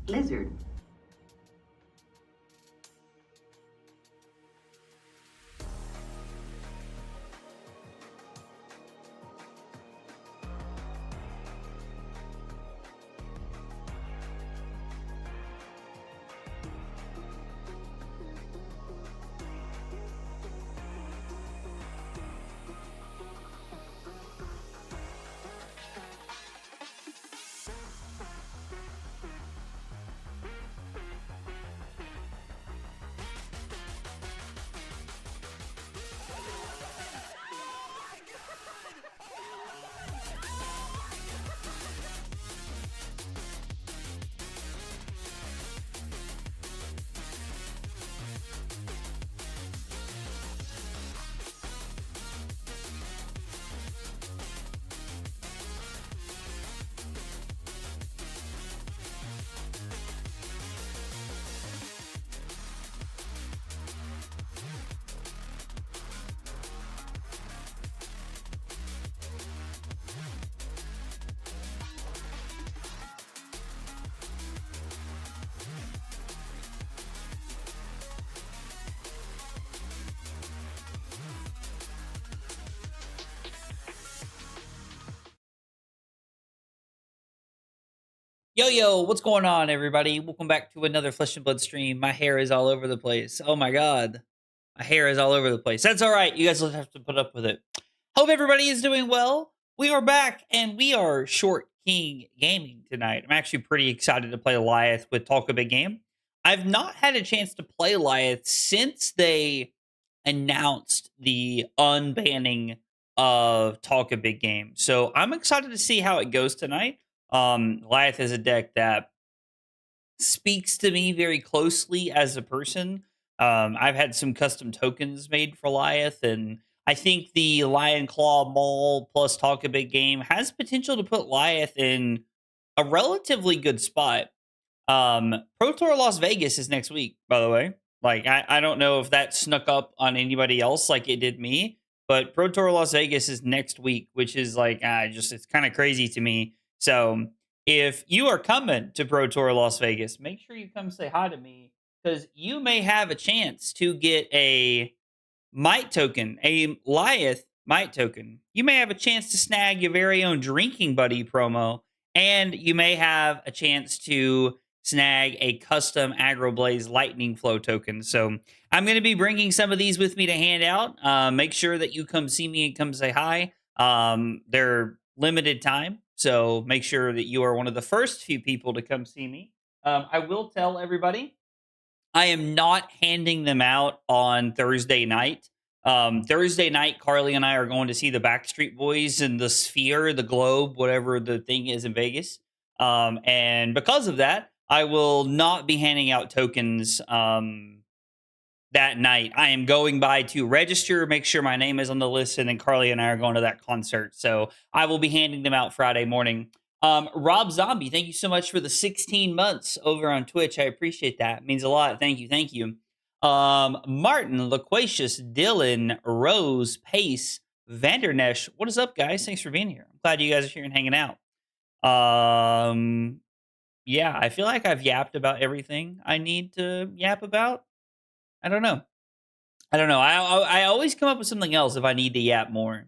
lizard. Yo, what's going on, everybody? Welcome back to another Flesh and Blood stream. My hair is all over the place. Oh my god. My hair is all over the place. That's all right. You guys will have to put up with it. Hope everybody is doing well. We are back, and we are Short King Gaming tonight. I'm actually pretty excited to play Lyath with Talk a Big Game. I've not had a chance to play Lyath since they announced the unbanning of Talk a Big Game. So I'm excited to see how it goes tonight. Lyath is a deck that speaks to me very closely as a person. I've had some custom tokens made for Lyath, and I think the Lion Claw Maul plus Talk a Big Game has potential to put Lyath in a relatively good spot. Pro Tour Las Vegas is next week, by the way. Like, I don't know if that snuck up on anybody else like it did me, but Pro Tour Las Vegas is next week, which is like, it's kind of crazy to me. So if you are coming to Pro Tour Las Vegas, make sure you come say hi to me, because you may have a chance to get a Might token, a Lyath Might token. You may have a chance to snag your very own Drinking Buddy promo, and you may have a chance to snag a custom Aggro Blaze Lightning Flow token. So I'm going to be bringing some of these with me to hand out. Make sure that you come see me and come say hi. They're limited time, so make sure that you are one of the first few people to come see me. I will tell everybody, I am not handing them out on Thursday night. Thursday night, Carly and I are going to see the Backstreet Boys in the Sphere, the Globe, whatever the thing is in Vegas. And because of that, I will not be handing out tokens that night. I am going by to register, make sure my name is on the list, and then Carly and I are going to that concert. So I will be handing them out Friday morning. Rob Zombie, thank you so much for the 16 months over on Twitch. I appreciate that. It means a lot. Thank you. Martin, Loquacious, Dylan, Rose, Pace, Vandernesh. What is up, guys? Thanks for being here. I'm glad you guys are here and hanging out. Yeah, I feel like I've yapped about everything I need to yap about. I don't know. I always come up with something else if I need to yap more.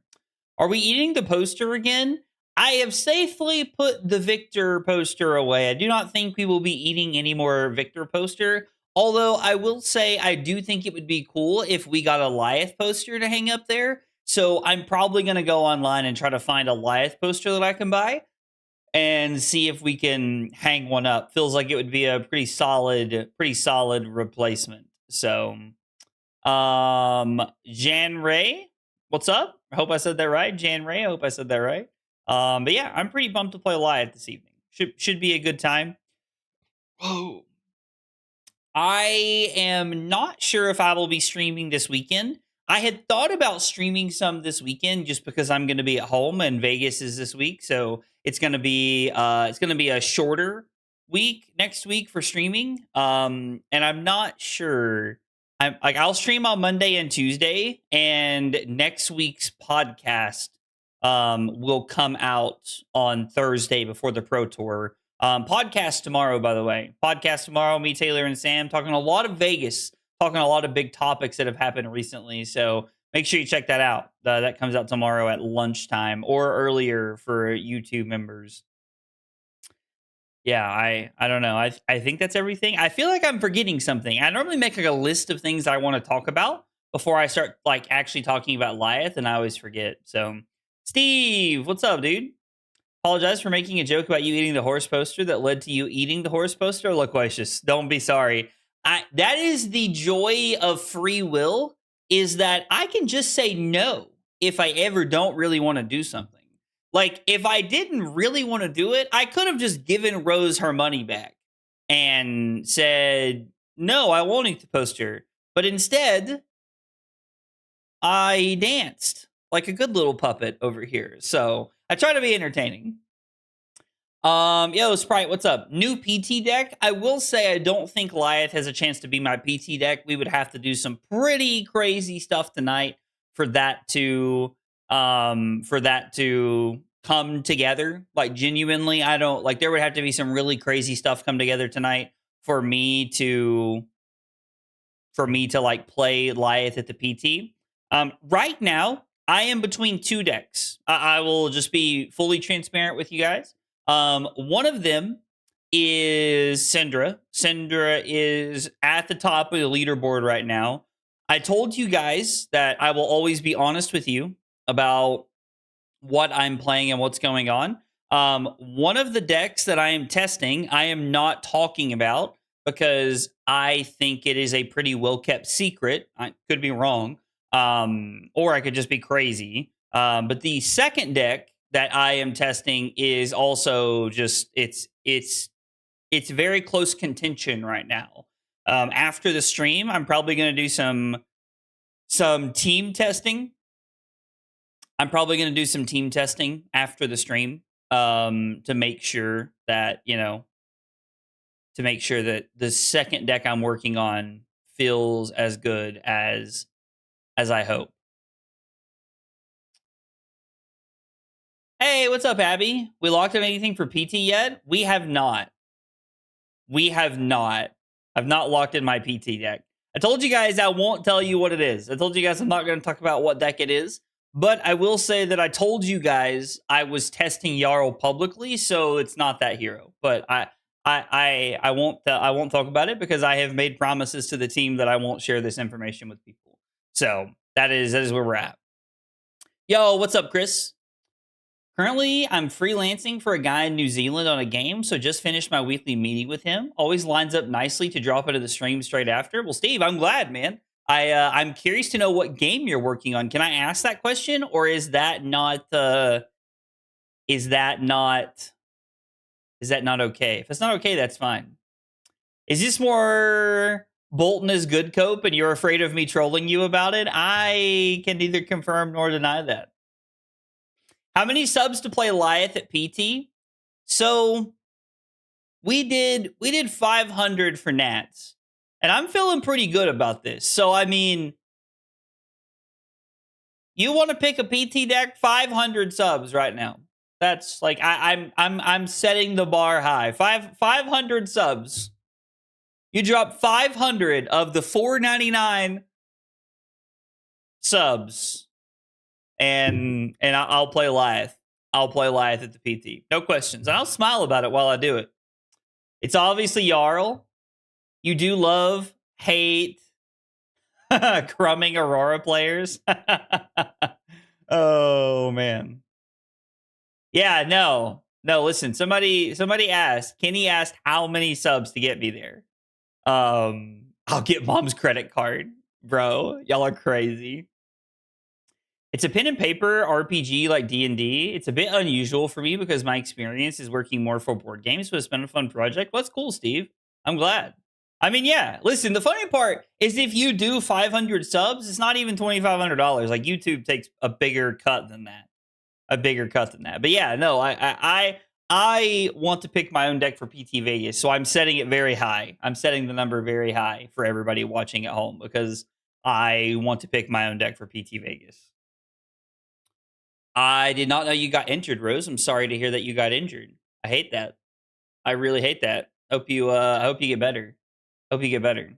Are we eating the poster again? I have safely put the Victor poster away. I do not think we will be eating any more Victor poster. Although I will say I do think it would be cool if we got a Lyath poster to hang up there. So I'm probably going to go online and try to find a Lyath poster that I can buy and see if we can hang one up. Feels like it would be a pretty solid replacement. So, Jan Ray, what's up? I hope I said that right. Jan Ray, I hope I said that right. But yeah, I'm pretty pumped to play Lyath this evening. Should be a good time. Oh, I am not sure if I will be streaming this weekend. I had thought about streaming some this weekend just because I'm going to be at home and Vegas is this week, so it's going to be a shorter week next week for streaming. And I'm not sure. I'll stream on Monday and Tuesday, and next week's podcast will come out on Thursday before the Pro Tour. Podcast tomorrow, by the way. Podcast tomorrow, me, Taylor, and Sam talking a lot of Vegas, talking a lot of big topics that have happened recently. So make sure you check that out. That comes out tomorrow at lunchtime or earlier for YouTube members. Yeah, I don't know. I think that's everything. I feel like I'm forgetting something. I normally make like a list of things I want to talk about before I start like actually talking about Lyath, and I always forget. So, Steve, what's up, dude? Apologize for making a joke about you eating the horse poster that led to you eating the horse poster. Loquacious, don't be sorry. That is the joy of free will, is that I can just say no if I ever don't really want to do something. Like, if I didn't really want to do it, I could have just given Rose her money back and said, no, I won't eat the poster. But instead, I danced like a good little puppet over here. So I try to be entertaining. Yo, Sprite, what's up? New PT deck. I will say I don't think Lyath has a chance to be my PT deck. We would have to do some pretty crazy stuff tonight for that to come together. Like, genuinely, I don't like, there would have to be some really crazy stuff come together tonight for me to like play Lyath at the PT. Right now, I am between two decks. I will just be fully transparent with you guys. One of them is Syndra. Syndra is at the top of the leaderboard right now. I told you guys that I will always be honest with you about what I'm playing and what's going on. One of the decks that I am testing, I am not talking about because I think it is a pretty well-kept secret. I could be wrong, or I could just be crazy. But the second deck that I am testing is also just it's very close contention right now. After the stream, I'm probably going to do some team testing. I'm probably going to do some team testing after the stream to make sure that, the second deck I'm working on feels as good as I hope. Hey, what's up, Abby? We locked in anything for PT yet? We have not. I've not locked in my PT deck. I told you guys I won't tell you what it is. I told you guys I'm not going to talk about what deck it is. But I will say that I told you guys I was testing Jarl publicly, so it's not that hero. But I won't talk about it because I have made promises to the team that I won't share this information with people. So that is where we're at. Yo, what's up, Chris? Currently, I'm freelancing for a guy in New Zealand on a game, so just finished my weekly meeting with him. Always lines up nicely to drop into the stream straight after. Well, Steve, I'm glad, man. I'm curious to know what game you're working on. Can I ask that question, or is that not okay? If it's not okay, that's fine. Is this more Bolton is good cope and you're afraid of me trolling you about it? I can neither confirm nor deny that. How many subs to play Lyath at PT? So we did 500 for Nats. And I'm feeling pretty good about this. So, I mean, you want to pick a PT deck? 500 subs right now. That's like I'm setting the bar high. 500 subs. You drop 500 of the 499 subs, and I'll play Lyath. I'll play Lyath at the PT. No questions. And I'll smile about it while I do it. It's obviously Jarl. You do love, hate, crumbing Aurora players. Oh, man. Yeah, no. Listen, somebody asked, Kenny asked how many subs to get me there. I'll get mom's credit card, bro. Y'all are crazy. It's a pen and paper RPG like D&D. It's a bit unusual for me because my experience is working more for board games, but it's been a fun project. Well, that's cool, Steve. I'm glad. I mean, yeah, listen, the funny part is if you do 500 subs, it's not even $2,500. Like, YouTube takes a bigger cut than that. But yeah, no, I want to pick my own deck for PT Vegas, so I'm setting it very high. I'm setting the number very high for everybody watching at home because I want to pick my own deck for PT Vegas. I did not know you got injured, Rose. I'm sorry to hear that you got injured. I hate that. I really hate that. Hope you get better. Hope you get better.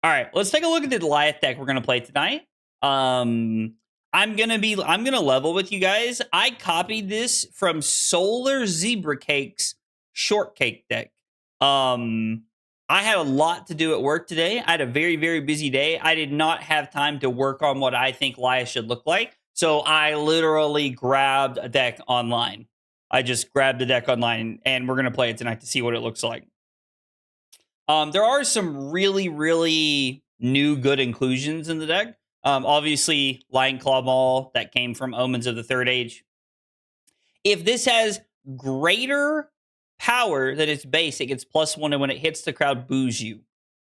All right, let's take a look at the Lyath deck we're gonna play tonight. I'm gonna level with you guys. I copied this from Solar Zebra Cake's Shortcake deck. I had a lot to do at work today. I had a very, very busy day. I did not have time to work on what I think Lyath should look like. So I literally grabbed a deck online. I just grabbed the deck online, and we're going to play it tonight to see what it looks like. There are some really, really new good inclusions in the deck. Obviously, Lion Claw Maul, that came from Omens of the Third Age. If this has greater power than its base, it gets +1, and when it hits the crowd, boos you.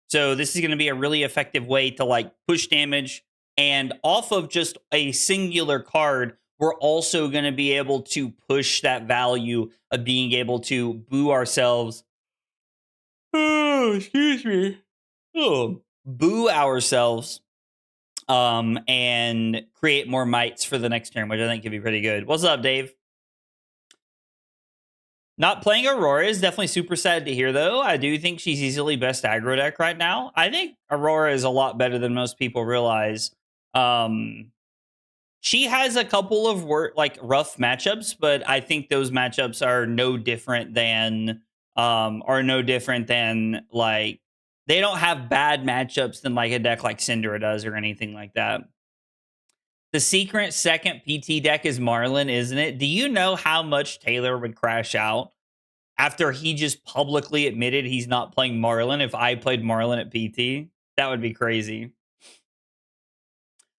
So this is going to be a really effective way to like push damage, and off of just a singular card, we're also going to be able to push that value of being able to boo ourselves. Oh, excuse me. Oh, boo ourselves and create more mites for the next turn, which I think could be pretty good. What's up, Dave? Not playing Aurora is definitely super sad to hear, though. I do think she's easily best aggro deck right now. I think Aurora is a lot better than most people realize. She has a couple of rough matchups, but I think those matchups are no different than like they don't have bad matchups than like a deck like Syndra does or anything like that. The secret second PT deck is Marlin, isn't it? Do you know how much Taylor would crash out after he just publicly admitted he's not playing Marlin if I played Marlin at PT? That would be crazy.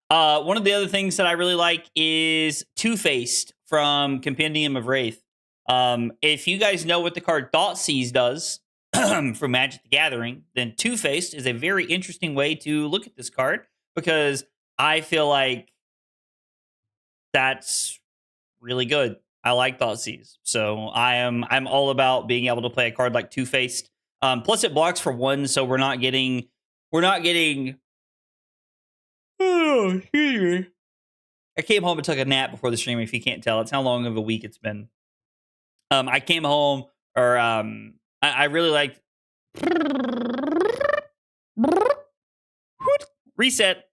One of the other things that I really like is Two-Faced from Compendium of Wraith. If you guys know what the card Thoughtseize does from Magic the Gathering, then Two-Faced is a very interesting way to look at this card, because I feel like that's really good. I like Thoughtseize. So I'm all about being able to play a card like Two-Faced. Plus it blocks for 1, so we're not getting oh, excuse me. I came home and took a nap before the stream, if you can't tell. It's how long of a week it's been. I came home, or I really liked reset.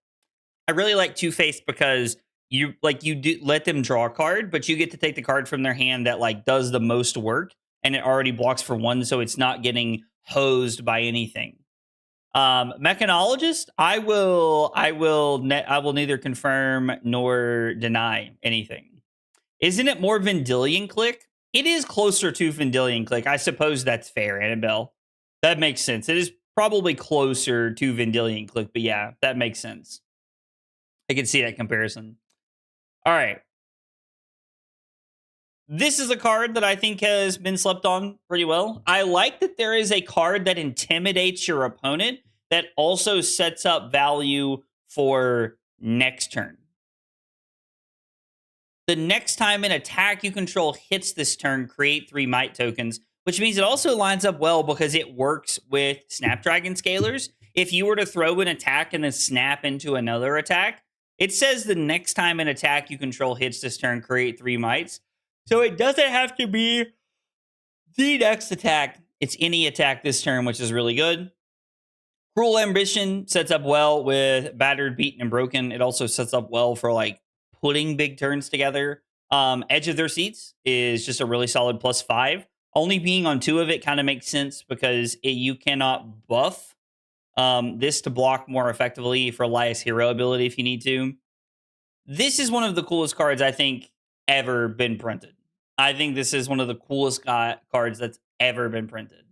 I really like Two-Faced because you do let them draw a card, but you get to take the card from their hand that like does the most work, and it already blocks for 1, so it's not getting hosed by anything. Mechanologist, I will neither confirm nor deny anything. Isn't it more Vendilion Click? It is closer to Vendilion Click. I suppose that's fair, Annabelle. That makes sense. It is probably closer to Vendilion Click, but yeah, that makes sense. I can see that comparison. All right. This is a card that I think has been slept on pretty well. I like that there is a card that intimidates your opponent that also sets up value for next turn. The next time an attack you control hits this turn, create 3 might tokens, which means it also lines up well because it works with Snapdragon Scalers. If you were to throw an attack and then snap into another attack, it says the next time an attack you control hits this turn, create 3 mites. So it doesn't have to be the next attack. It's any attack this turn, which is really good. Cruel Ambition sets up well with Battered, Beaten, and Broken. It also sets up well for like putting big turns together. Edge of Their Seats is just a really solid +5. Only being on 2 of it kind of makes sense because you cannot buff this to block more effectively for Lyath's hero ability if you need to. This is one of the coolest cards I think ever been printed. I think this is one of the coolest cards that's ever been printed.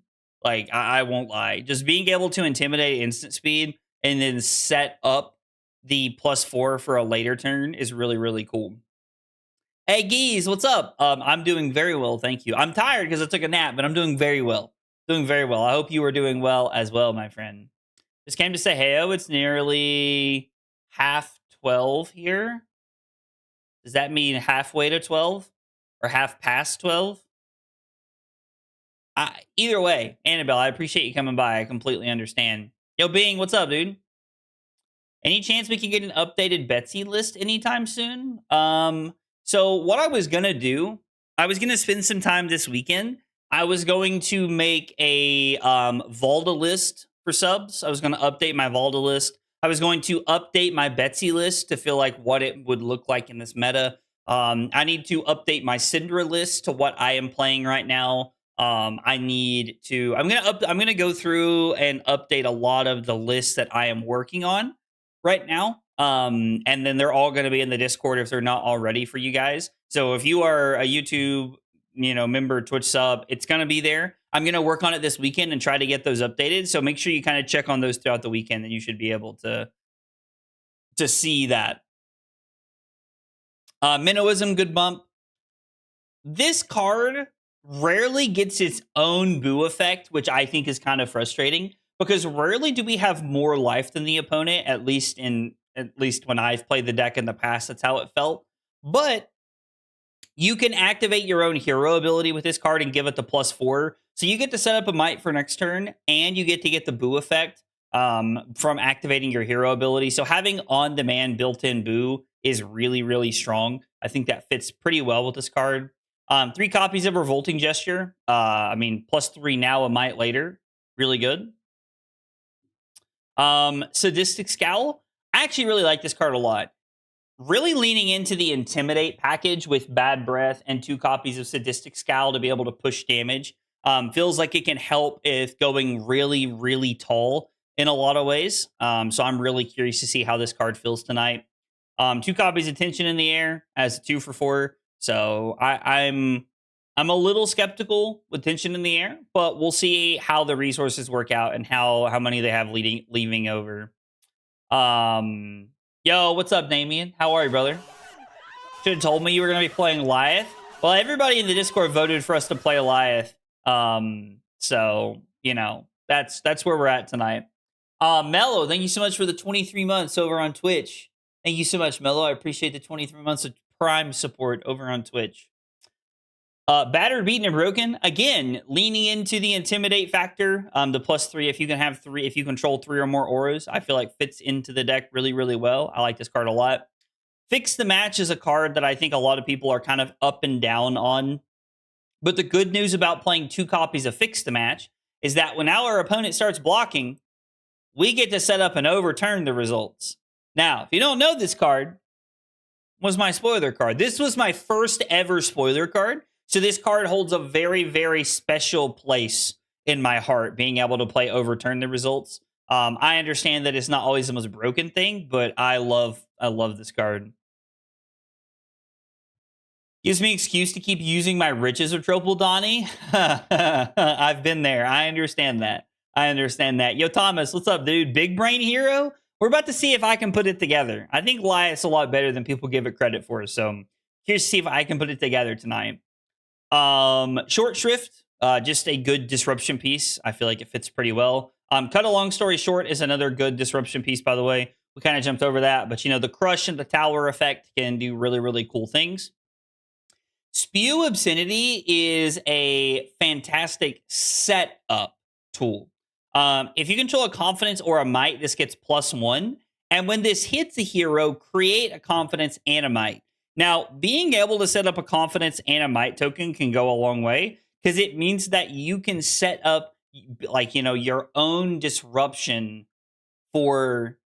Like, I won't lie. Just being able to intimidate instant speed and then set up the +4 for a later turn is really, really cool. Hey, Geese, what's up? I'm doing very well, thank you. I'm tired because I took a nap, but I'm doing very well. Doing very well. I hope you are doing well as well, my friend. Just came to say heyo. It's nearly 12:30 here. Does that mean halfway to 12? Or half past 12? Either way, Annabelle, I appreciate you coming by. I completely understand. Yo, Bing, what's up, dude? Any chance we can get an updated Betsy list anytime soon? So what I was going to do, I was going to spend some time this weekend I was going to make a Valda list for subs. I was going to update my Valda list. I was going to update my Betsy list to feel like what it would look like in this meta. I need to update my Syndra list to what I am playing right now. I need to. I'm gonna go through and update a lot of the lists that I am working on right now. And then they're all going to be in the Discord if they're not already for you guys. So if you are a YouTube, member, Twitch sub, it's going to be there. I'm going to work on it this weekend and try to get those updated. So make sure you kind of check on those throughout the weekend, and you should be able to see that. Minnowism, good bump. This card rarely gets its own boo effect, which I think is kind of frustrating, because rarely do we have more life than the opponent, at least when I've played the deck in the past. That's how it felt. But you can activate your own hero ability with this card and give it the +4. So you get to set up a might for next turn, and you get to get the boo effect from activating your hero ability. So having on-demand built-in boo is really, really strong. I think that fits pretty well with this card. 3 copies of Revolting Gesture. +3 now, a might later. Really good. Sadistic Scowl. I actually really like this card a lot. Really leaning into the Intimidate package with Bad Breath and 2 copies of Sadistic Scowl to be able to push damage. Feels like it can help if going really, really tall in a lot of ways. So I'm really curious to see how this card feels tonight. 2 copies of Tension in the Air as a 2 for 4. So I'm a little skeptical with Tension in the Air, but we'll see how the resources work out and how many they have leaving over. Yo, what's up, Damien? How are you, brother? Should have told me you were going to be playing Lyath. Well, everybody in the Discord voted for us to play Lyath. So, that's where we're at tonight. Mello, thank you so much for the 23 months over on Twitch. Thank you so much, Mello. I appreciate the 23 months of Prime support over on Twitch. Battered, Beaten, and Broken. Again, leaning into the Intimidate factor. The +3, if you control 3 or more auras, I feel like fits into the deck really, really well. I like this card a lot. Fix the Match is a card that I think a lot of people are kind of up and down on. But the good news about playing 2 copies of Fix the Match is that when our opponent starts blocking, we get to set up and overturn the results. Now, if you don't know, this card was my spoiler card. This was my first ever spoiler card. So this card holds a very, very special place in my heart, being able to play overturn the results. I understand that it's not always the most broken thing, but I love this card. Gives me excuse to keep using my Riches of Tropal Donnie. I've been there. I understand that. Yo, Thomas, what's up, dude? Big Brain Hero? We're about to see if I can put it together. I think Lyath's a lot better than people give it credit for. So here's to see if I can put it together tonight. Short Shrift, just a good disruption piece. I feel like it fits pretty well. Cut a long story short is another good disruption piece, by the way. We kind of jumped over that, but the Crush and the Tower effect can do really, really cool things. Spew Obscenity is a fantastic setup tool. If you control a Confidence or a Might, this gets +1. And when this hits a hero, create a Confidence and a Might. Now, being able to set up a Confidence and a Might token can go a long way, because it means that you can set up your own disruption for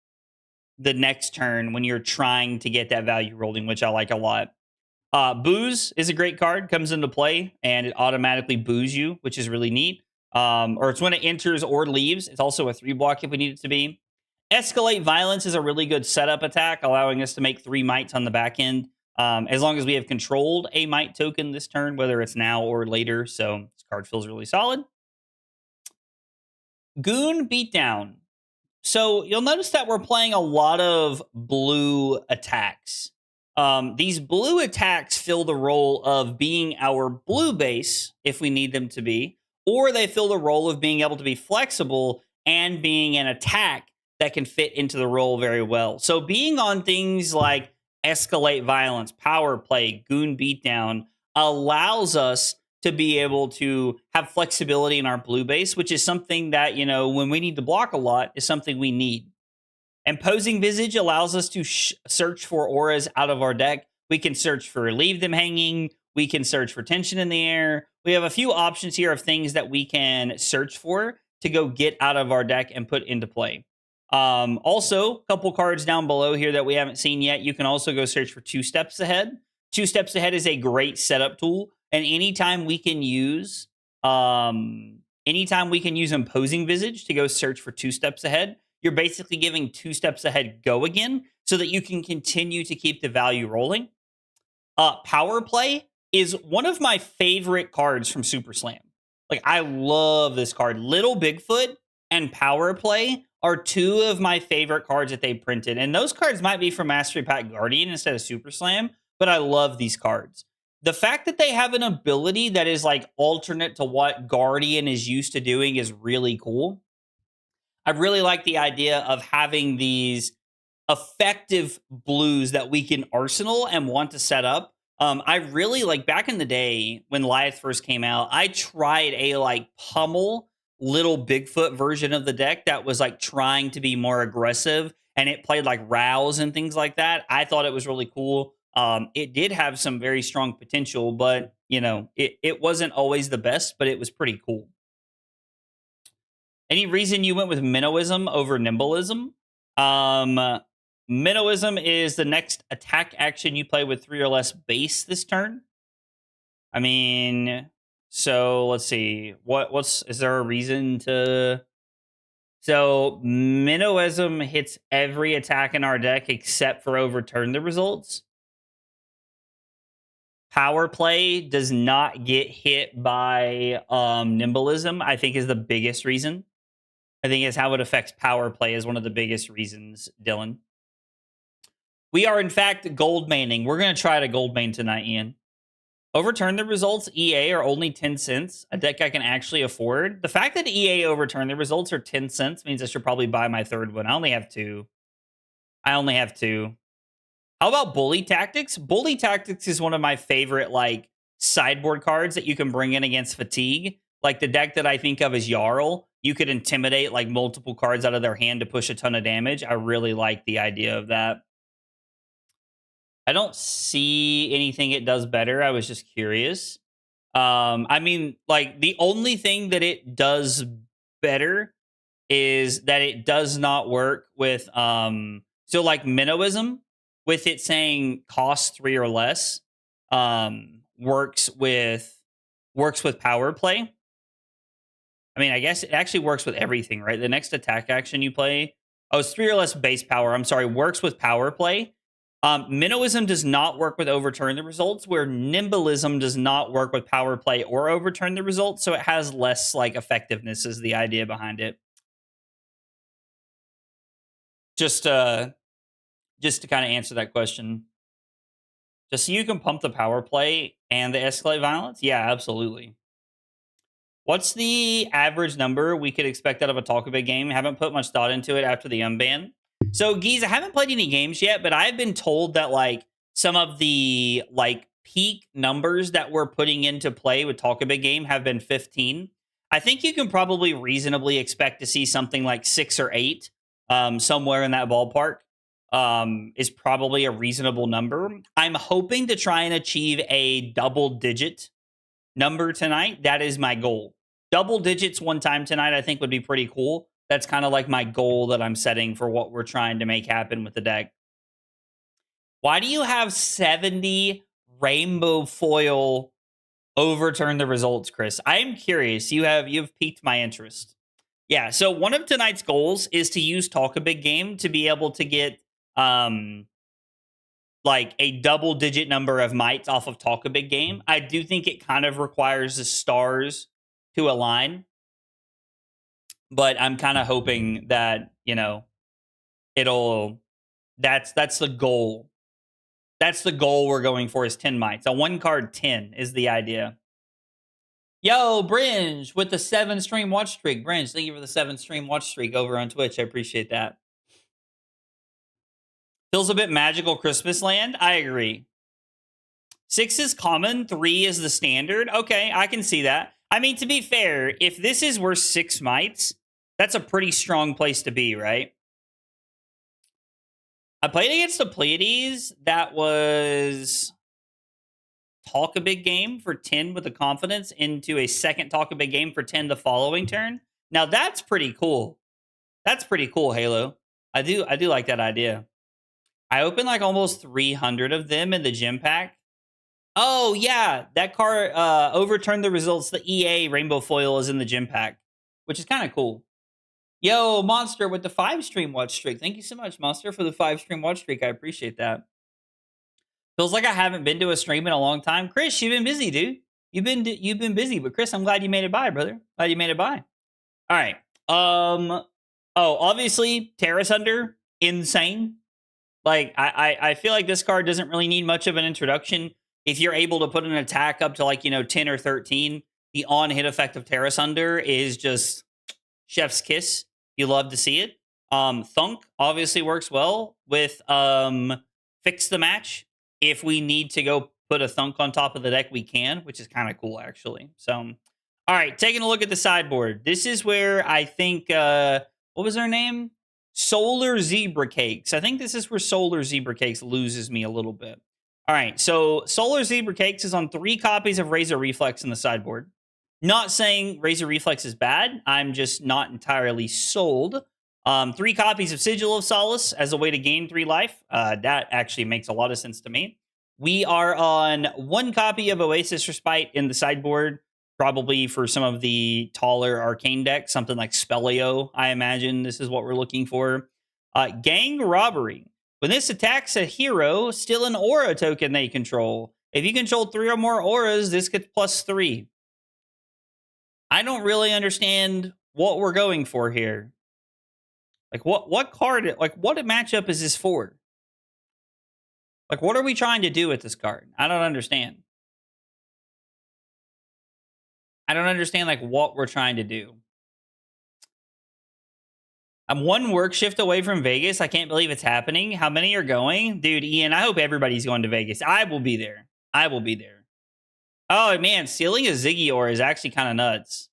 the next turn when you're trying to get that value rolling, which I like a lot. Booze is a great card, comes into play, and it automatically boos you, which is really neat. Or it's when it enters or leaves. It's also a 3-block if we need it to be. Escalate Violence is a really good setup attack, allowing us to make 3 mites on the back end. As long as we have controlled a might token this turn, whether it's now or later. So this card feels really solid. Goon Beatdown. So you'll notice that we're playing a lot of blue attacks. These blue attacks fill the role of being our blue base if we need them to be, or they fill the role of being able to be flexible and being an attack that can fit into the role very well. So being on things like Escalate Violence, Power Play, Goon Beatdown allows us to be able to have flexibility in our blue base, which is something that, when we need to block a lot, is something we need. Imposing Visage allows us to search for auras out of our deck. We can search for Leave Them Hanging. We can search for tension in the air. We have a few options here of things that we can search for to go get out of our deck and put into play. Also, a couple cards down below here that we haven't seen yet. You can also go search for 2 Steps Ahead. 2 Steps Ahead is a great setup tool, and anytime we can use Imposing Visage to go search for 2 steps ahead, you're basically giving 2 steps ahead go again so that you can continue to keep the value rolling. Power Play is one of my favorite cards from Super Slam. Like, I love this card. Little Bigfoot and Power Play are 2 of my favorite cards that they printed. And those cards might be from Mastery Pack Guardian instead of Super Slam, but I love these cards. The fact that they have an ability that is like alternate to what Guardian is used to doing is really cool. I really like the idea of having these effective blues that we can arsenal and want to set up. I really like back in the day when Lyath first came out, I tried a like pummel Little Bigfoot version of the deck that was like trying to be more aggressive, and it played like rouse and things like that. I thought it was really cool. It did have some very strong potential, but you know, it wasn't always the best, but it was pretty cool. Any reason you went with Minnowism over Nimbleism? Minnowism is the next attack action you play with 3 or less base this turn. I mean, so let's see. Is there a reason to? So Minnowism hits every attack in our deck except for overturn the results. Power Play does not get hit by Nimbleism, I think is the biggest reason. I think is how it affects Power Play is one of the biggest reasons, Dylan. We are, in fact, gold maining. We're going to try to gold main tonight, Ian. Overturn the results, EA, are only 10 cents. A deck I can actually afford. The fact that EA overturn the results are 10 cents means I should probably buy my 3rd one. I only have 2. How about Bully Tactics? Bully Tactics is one of my favorite, like, sideboard cards that you can bring in against Fatigue. Like, the deck that I think of as Jarl, you could intimidate, like, multiple cards out of their hand to push a ton of damage. I really like the idea of that. I don't see anything it does better. I was just curious. I mean, like, the only thing that it does better is that it does not work with, so, like, Minnowism, with it saying cost 3 or less, works with Power Play. I mean, I guess it actually works with everything, right? The next attack action you play, it's 3 or less base power. I'm sorry, works with Power Play. Minnowism does not work with overturn the results, where Nimbleism does not work with Power Play or overturn the results, so it has less like effectiveness is the idea behind it. Just to kind of answer that question. Just so you can pump the Power Play and the escalate violence? Yeah, absolutely. What's the average number we could expect out of a Talk a Big game? Haven't put much thought into it after the unban. So, Geese, I haven't played any games yet, but I've been told that, like, some of the, like, peak numbers that we're putting into play with Talk a Big game have been 15. I think you can probably reasonably expect to see something like 6 or 8, somewhere in that ballpark, is probably a reasonable number. I'm hoping to try and achieve a double-digit number tonight. That is my goal. Double digits one time tonight, I think, would be pretty cool. That's kind of like my goal that I'm setting for what we're trying to make happen with the deck. Why do you have 70 rainbow foil overturn the results, Chris? I'm curious. You've piqued my interest. Yeah, so one of tonight's goals is to use Talk a Big game to be able to get like a double-digit number of mites off of Talk a Big game. I do think it kind of requires the stars to align. But I'm kind of hoping that, you know, that's the goal. That's the goal we're going for is 10 mites. A 1-card 10 is the idea. Yo, Bringe with the 7-stream watch streak. Bringe, thank you for the 7-stream watch streak over on Twitch. I appreciate that. Feels a bit magical Christmas land. I agree. 6 is common. 3 is the standard. Okay, I can see that. I mean, to be fair, if this is worth 6 mites, that's a pretty strong place to be, right? I played against the Pleiades that was talk a big game for 10 with the confidence into a second talk a big game for 10 the following turn. Now that's pretty cool. That's pretty cool, Halo. I do like that idea. I opened like almost 300 of them in the gym pack. Oh yeah, that card overturned the results. The EA Rainbow Foil is in the gym pack, which is kind of cool. Yo, Monster with the 5 stream watch streak. Thank you so much, Monster, for the 5 stream watch streak. I appreciate that. Feels like I haven't been to a stream in a long time. Chris, you've been busy, dude. You've been busy, but Chris, I'm glad you made it by, brother. Glad you made it by. All right. Obviously, Terrace Under, insane. Like, I feel like this card doesn't really need much of an introduction. If you're able to put an attack up to, like, 10 or 13, the on-hit effect of Terrace Under is just chef's kiss. You love to see it. Thunk obviously works well with Fix the Match. If we need to go put a Thunk on top of the deck, we can, which is kind of cool, actually. So, all right, taking a look at the sideboard. This is where I think, what was her name? Solar Zebra Cakes. I think this is where Solar Zebra Cakes loses me a little bit. All right, so Solar Zebra Cakes is on 3 copies of Razor Reflex in the sideboard. Not saying Razor Reflex is bad. I'm just not entirely sold. 3 copies of Sigil of Solace as a way to gain 3 life. That actually makes a lot of sense to me. We are on 1 copy of Oasis Respite in the sideboard, probably for some of the taller arcane decks, something like Spellio, I imagine this is what we're looking for. Gang Robbery. When this attacks a hero, steal an aura token they control. If you control 3 or more auras, this gets +3. I don't really understand what we're going for here. Like, what card, like, what matchup is this for? Like, what are we trying to do with this card? I don't understand. I don't understand, like, what we're trying to do. I'm 1 work shift away from Vegas. I can't believe it's happening. How many are going? Dude, Ian, I hope everybody's going to Vegas. I will be there. I will be there. Oh, man, stealing a Ziggy is actually kind of nuts.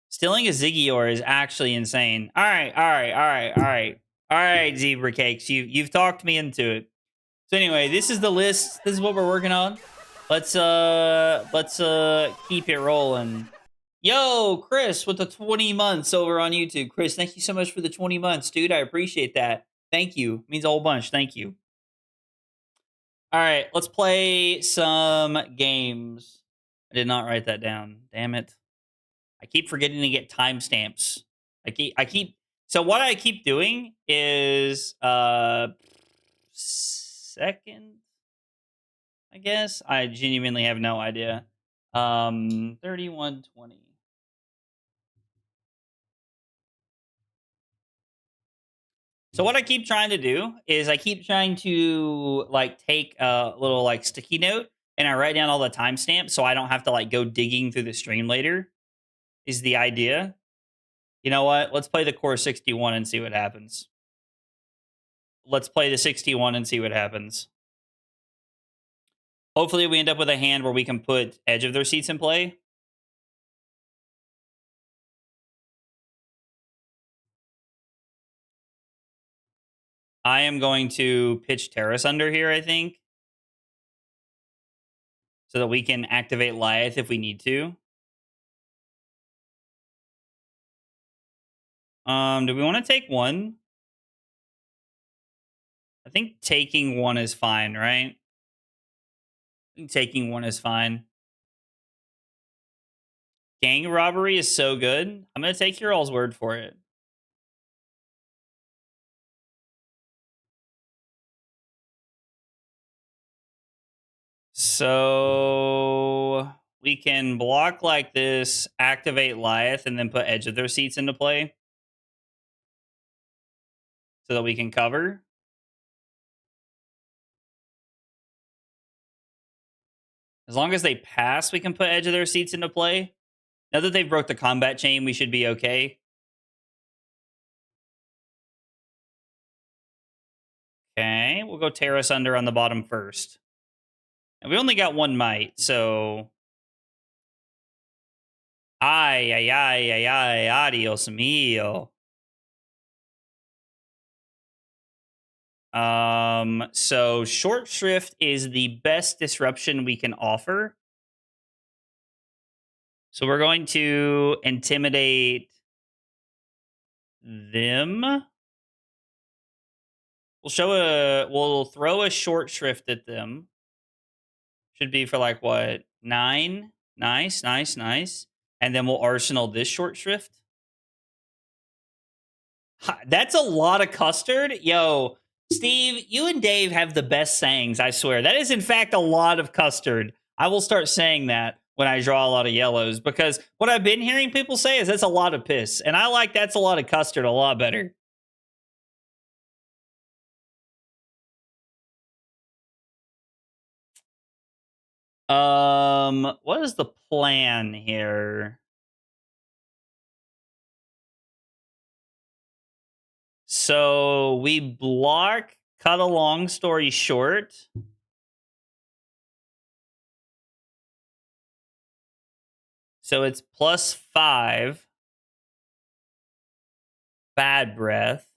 Stealing a Ziggy is actually insane. All right. All right, Zebra Cakes. You've talked me into it. So anyway, this is the list. This is what we're working on. Let's keep it rolling. Yo, Chris with the 20 months over on YouTube. Chris, thank you so much for the 20 months, dude. I appreciate that. Thank you. It means a whole bunch. Thank you. All right, let's play some games. I did not write that down. Damn it. I keep forgetting to get timestamps. So what I keep doing is second, I guess. I genuinely have no idea. 3120. So what I keep trying to do is I keep trying to like take a little like sticky note and I write down all the timestamps so I don't have to like go digging through the stream later. Is the idea. You know what? Let's play the core 61 and see what happens. Let's play the 61 and see what happens. Hopefully we end up with a hand where we can put Edge of Their Seats in play. I am going to pitch Terrace Under here, I think. So that we can activate Lyath if we need to. Do we want to take 1? I think taking 1 is fine, right? I think taking 1 is fine. Gang Robbery is so good. I'm going to take your all's word for it. So we can block like this, activate Lyath, and then put Edge of Their Seats into play. So that we can cover. As long as they pass, we can put Edge of Their Seats into play. Now that they've broke the combat chain, we should be okay. Okay, we'll go Terrace Under on the bottom first. And we only got 1 might, so... Ay, adios mío. So short shrift is the best disruption we can offer. So we're going to intimidate them. We'll throw a short shrift at them. Should be for like what? 9. Nice, nice, nice. And then we'll arsenal this short shrift. That's a lot of custard. Yo, Steve, you and Dave have the best sayings, I swear. That is, in fact, a lot of custard. I will start saying that when I draw a lot of yellows because what I've been hearing people say is that's a lot of piss. And I like that's a lot of custard a lot better. What is the plan here? So we block, cut a long story short. So it's +5. Bad breath.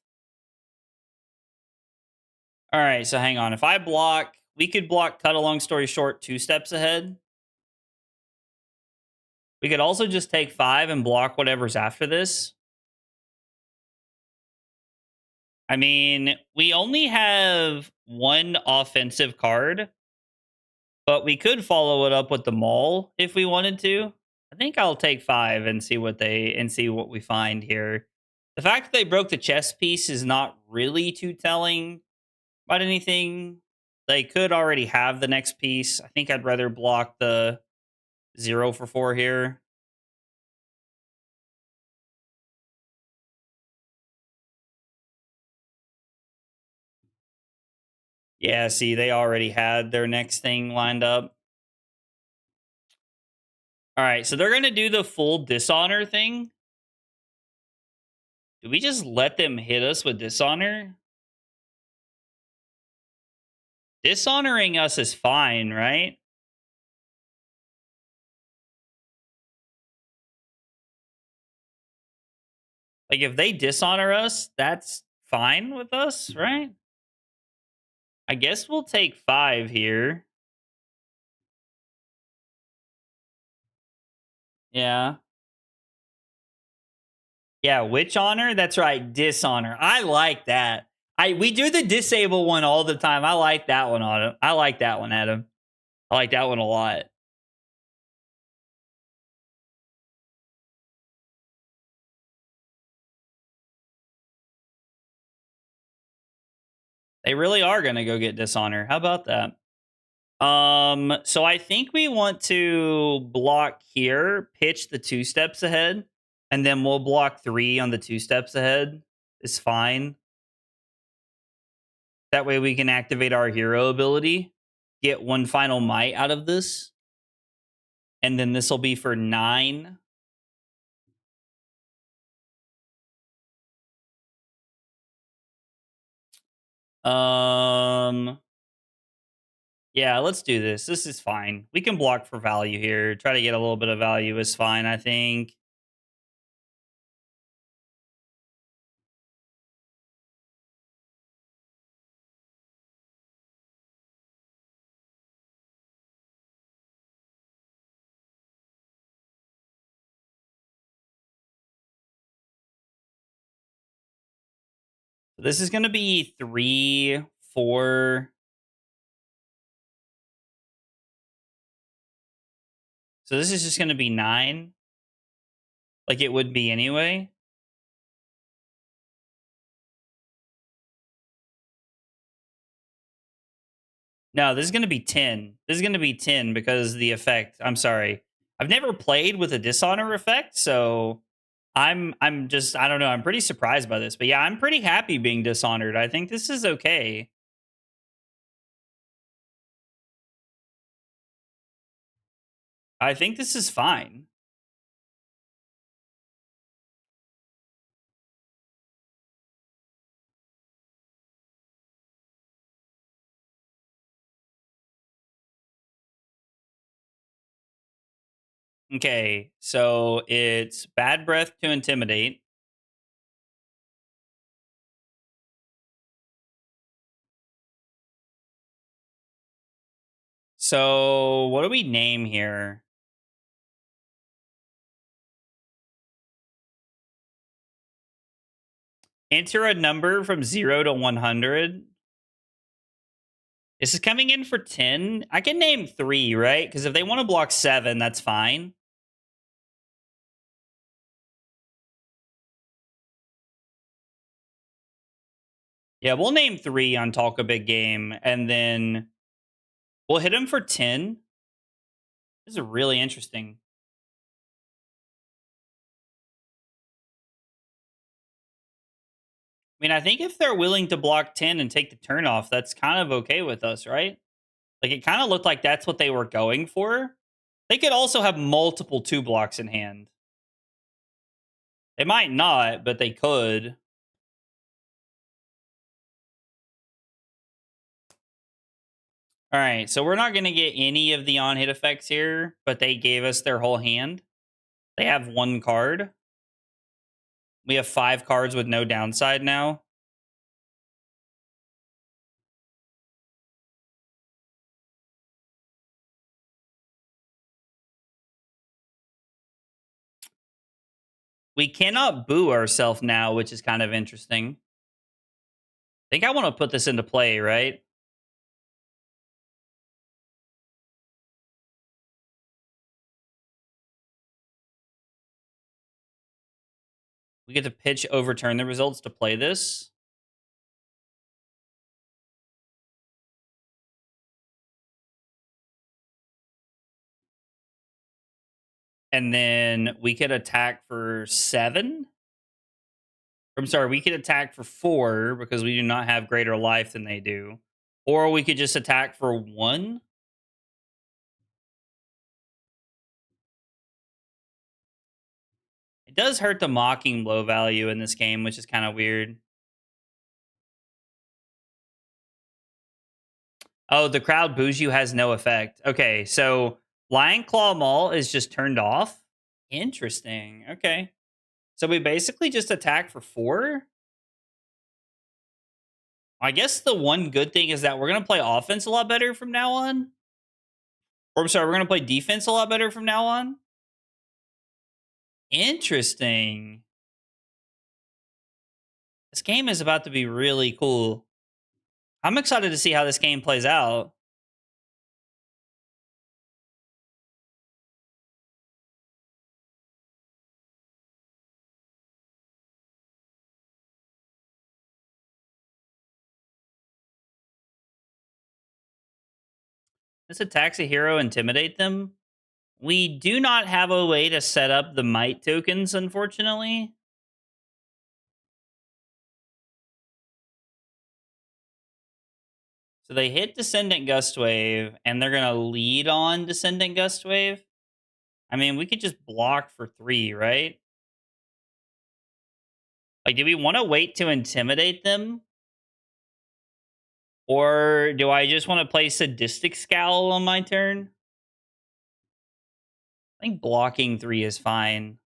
All right, so hang on. If I block, we could block, cut a long story short, 2 steps ahead. We could also just take 5 and block whatever's after this. I mean, we only have 1 offensive card, but we could follow it up with the Maul if we wanted to. I think I'll take 5 and see what we find here. The fact that they broke the chess piece is not really too telling about anything. They could already have the next piece. I think I'd rather block the 0 for 4 here. Yeah, see, they already had their next thing lined up. All right, so they're going to do the full dishonor thing. Do we just let them hit us with dishonor? Dishonoring us is fine, right? Like, if they dishonor us, that's fine with us, right? I guess we'll take 5 here. Yeah. Yeah, witch honor? That's right, dishonor. I like that. We do the disable one all the time. I like that one, Adam. I like that one, Adam. I like that one a lot. They really are going to go get dishonor. How about that? So I think we want to block here, pitch the 2 steps ahead, and then we'll block 3 on the 2 steps ahead. It's fine. That way we can activate our hero ability, get 1 final might out of this, and then this will be for 9. Yeah, let's do this. This is fine. We can block for value here. Try to get a little bit of value is fine, I think. This is going to be 3, 4. So this is just going to be 9. Like it would be anyway. No, this is going to be 10. This is going to be 10 because the effect. I'm sorry. I've never played with a dishonor effect, so I'm just I don't know. I'm pretty surprised by this. But yeah, I'm pretty happy being dishonored. I think this is okay. I think this is fine. Okay, so it's bad breath to intimidate. So what do we name here? Enter a number from 0 to 100. This is coming in for 10. I can name 3, right? Because if they want to block 7, that's fine. Yeah, we'll name 3 on Talk a Big Game, and then we'll hit him for 10. This is really interesting. I mean, I think if they're willing to block 10 and take the turn off, that's kind of okay with us, right? Like, it kind of looked like that's what they were going for. They could also have multiple 2 blocks in hand. They might not, but they could. All right, so we're not going to get any of the on-hit effects here, but they gave us their whole hand. They have 1 card. We have 5 cards with no downside now. We cannot boo ourselves now, which is kind of interesting. I think I want to put this into play, right? We get to pitch overturn the results to play this. And then we could attack for 7. I'm sorry, we could attack for 4 because we do not have greater life than they do. Or we could just attack for 1. It does hurt the mocking blow value in this game, which is kind of weird. Oh, the crowd boos you has no effect. Okay, so Lion Claw Maul is just turned off. Interesting. Okay. So we basically just attack for 4. I guess the one good thing is that we're going to play offense a lot better from now on. Or I'm sorry, we're going to play defense a lot better from now on. Interesting. This game is about to be really cool. I'm excited to see how this game plays out. This attacks a hero, intimidate them. We do not have a way to set up the might tokens, unfortunately. So they hit Descendant Gust Wave, and they're going to lead on Descendant Gust Wave. I mean, we could just block for 3, right? Like, do we want to wait to intimidate them? Or do I just want to play Sadistic Scowl on my turn? I think blocking 3 is fine.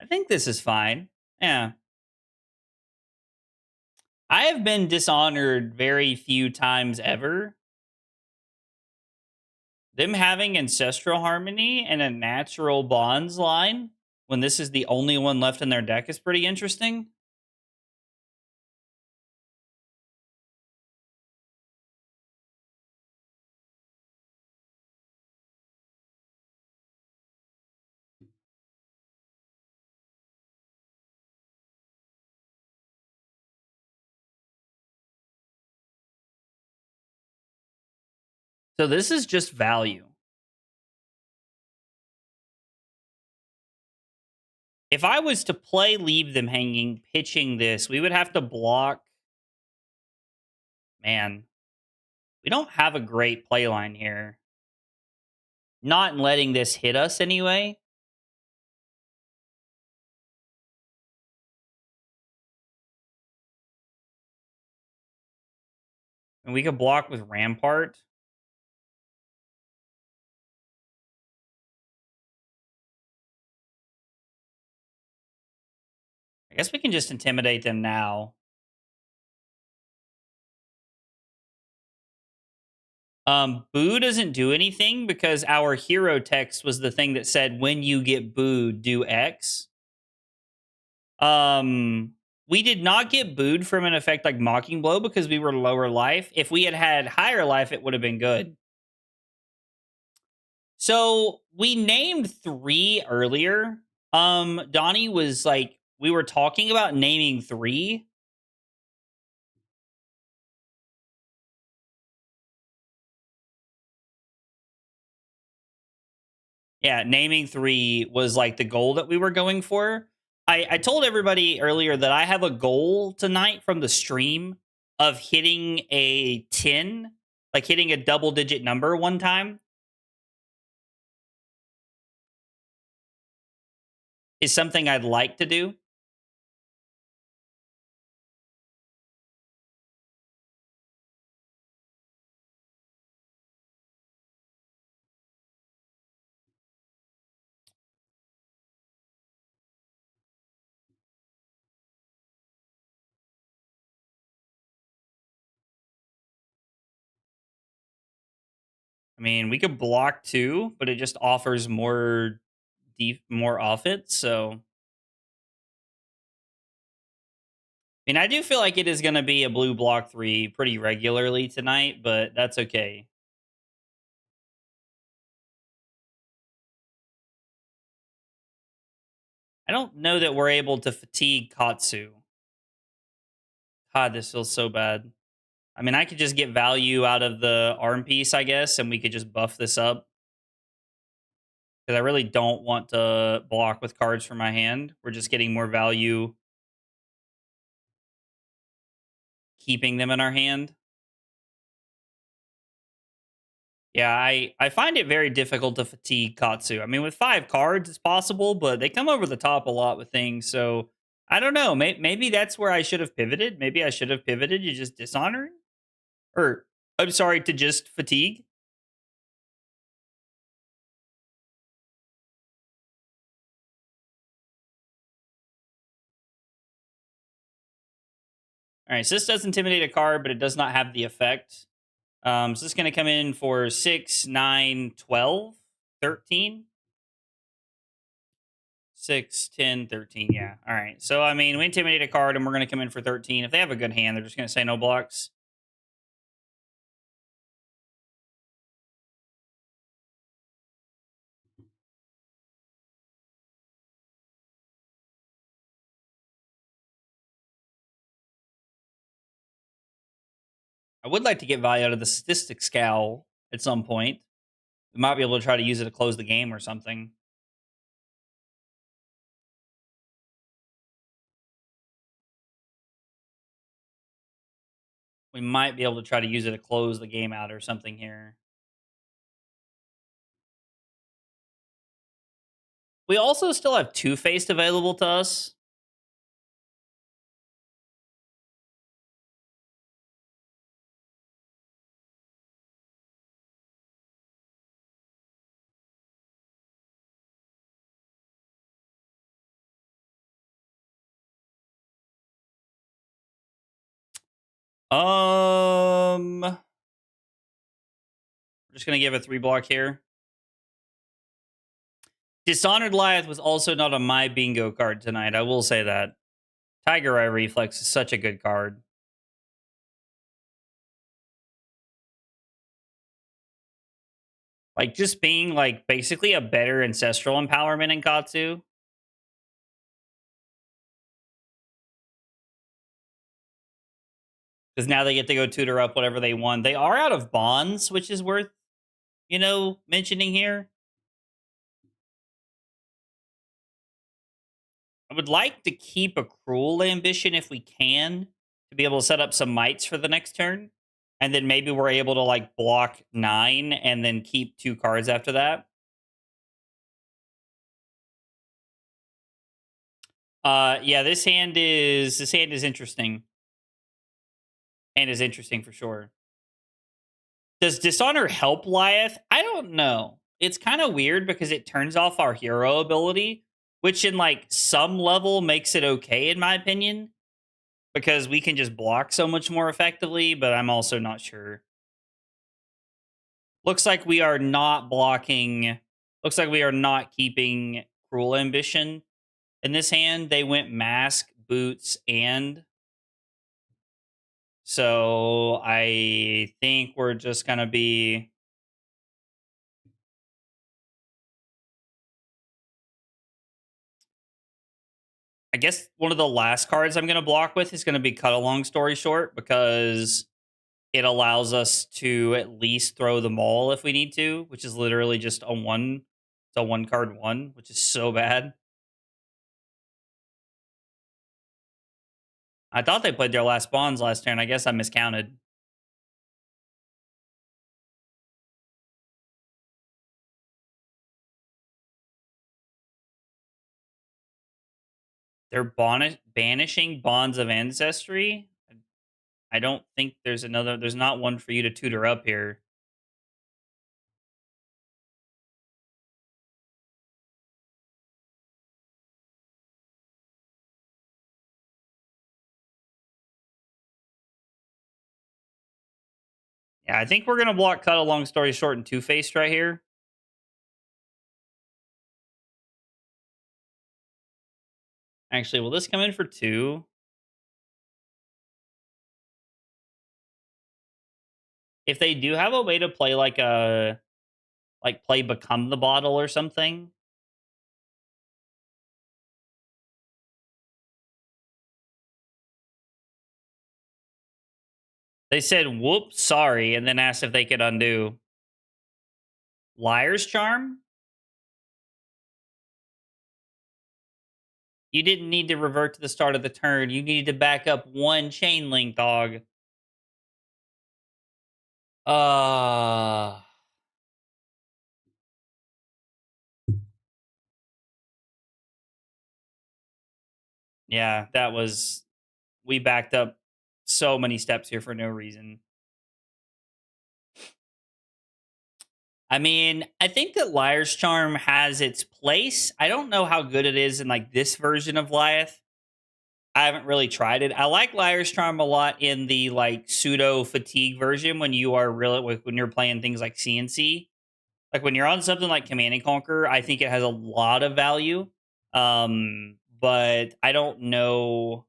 I think this is fine. Yeah. I have been dishonored very few times ever. Them having Ancestral Harmony and a Natural Bonds line when this is the only one left in their deck is pretty interesting. So this is just value. If I was to play Leave Them Hanging, pitching this, we would have to block. Man, we don't have a great play line here. Not letting this hit us anyway. And we could block with Rampart. I guess we can just intimidate them now. Boo doesn't do anything because our hero text was the thing that said when you get booed, do X. We did not get booed from an effect like Mocking Blow because we were lower life. If we had had higher life, it would have been good. So we named 3 earlier. Donnie was like, we were talking about naming 3. Yeah, naming 3 was like the goal that we were going for. I told everybody earlier that I have a goal tonight from the stream of hitting a 10, like hitting a double digit number one time is something I'd like to do. I mean, we could block 2, but it just offers more more off it. So, I mean, I do feel like it is going to be a blue block 3 pretty regularly tonight, but that's okay. I don't know that we're able to fatigue Katsu. God, this feels so bad. I mean, I could just get value out of the arm piece, I guess, and we could just buff this up. Because I really don't want to block with cards from my hand. We're just getting more value keeping them in our hand. Yeah, I find it very difficult to fatigue Katsu. I mean, with 5 cards, it's possible, but they come over the top a lot with things. So I don't know. Maybe that's where I should have pivoted. Maybe I should have pivoted to just dishonoring, or I'm sorry, to just fatigue. All right, so this does intimidate a card, but it does not have the effect. So this is going to come in for 6, 9, 12, 13. 6, 10, 13. Yeah. All right. So, I mean, we intimidate a card and we're going to come in for 13. If they have a good hand, they're just going to say no blocks. I would like to get value out of the statistic scowl at some point. We might be able to try to use it to close the game or something. We might be able to try to use it to close the game out or something here. We also still have Two-Faced available to us. We're just going to give a 3 block here. Dishonored Lyath was also not on my bingo card tonight. I will say that. Tiger Eye Reflex is such a good card. Like, just being, like, basically a better ancestral empowerment in Katsu. Because now they get to go tutor up whatever they want. They are out of bonds, which is worth, mentioning here. I would like to keep a Cruel Ambition if we can, to be able to set up some mites for the next turn. And then maybe we're able to, like, block 9 and then keep 2 cards after that. Yeah, this hand is interesting. Hand is interesting for sure. Does Dishonor help Lyath? I don't know. It's kind of weird because it turns off our hero ability, which in like some level makes it okay in my opinion, because we can just block so much more effectively, but I'm also not sure. Looks like we are not blocking. Looks like we are not keeping Cruel Ambition in this hand. They went Mask, Boots, and so I think we're just gonna be. I guess one of the last cards I'm gonna block with is gonna be Cut a Long Story Short, because it allows us to at least throw the mole if we need to, which is literally just a one. It's a one card one, which is so bad. I thought they played their last bonds last turn. I guess I miscounted. They're banishing Bonds of Ancestry. I don't think there's another. There's not one for you to tutor up here. Yeah, I think we're gonna block Cut a Long Story Short and Two Faced right here. Actually, will this come in for two? If they do have a way to play play Become the Bottle or something. They said, whoops, sorry, and then asked if they could undo. Liar's Charm? You didn't need to revert to the start of the turn. You needed to back up one Chain Link, dog. Uh yeah, that was we backed up so many steps here for no reason. I mean, I think that Liar's Charm has its place. I don't know how good it is in like this version of Lyath. I haven't really tried it. I like Liar's Charm a lot in the like pseudo fatigue version when you are really when you're playing things like CNC. Like when you're on something like Command and Conquer, I think it has a lot of value. But I don't know.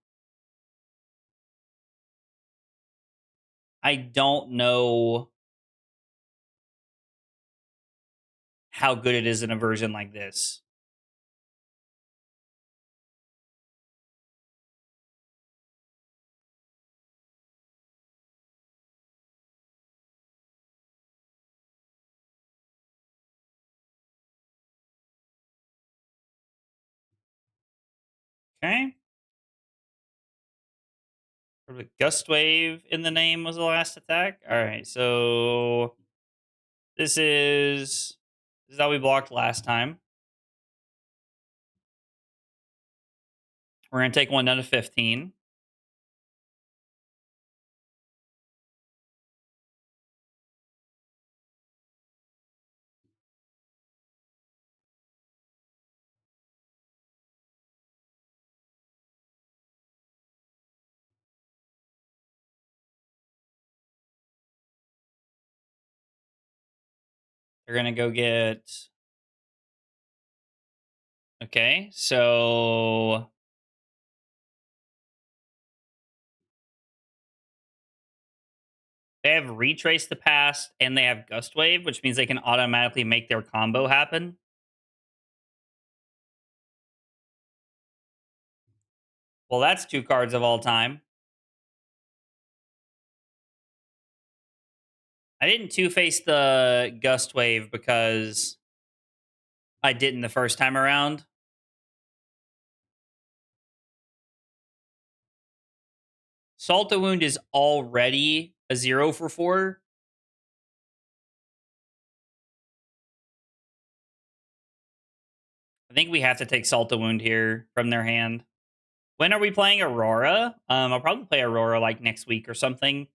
I don't know how good it is in a version like this. Okay. Gust Wave in the name was the last attack. All right, so this is how we blocked last time. We're gonna take one down to 15. They're gonna go get. Okay, so they have Retrace the Past and they have Gust Wave, which means they can automatically make their combo happen. Well, that's two cards of all time. I didn't two-face the Gust Wave because I didn't the first time around. Salt the Wound is already a 0 for 4. I think we have to take Salt the Wound here from their hand. When are we playing Aurora? I'll probably play Aurora like next week or something.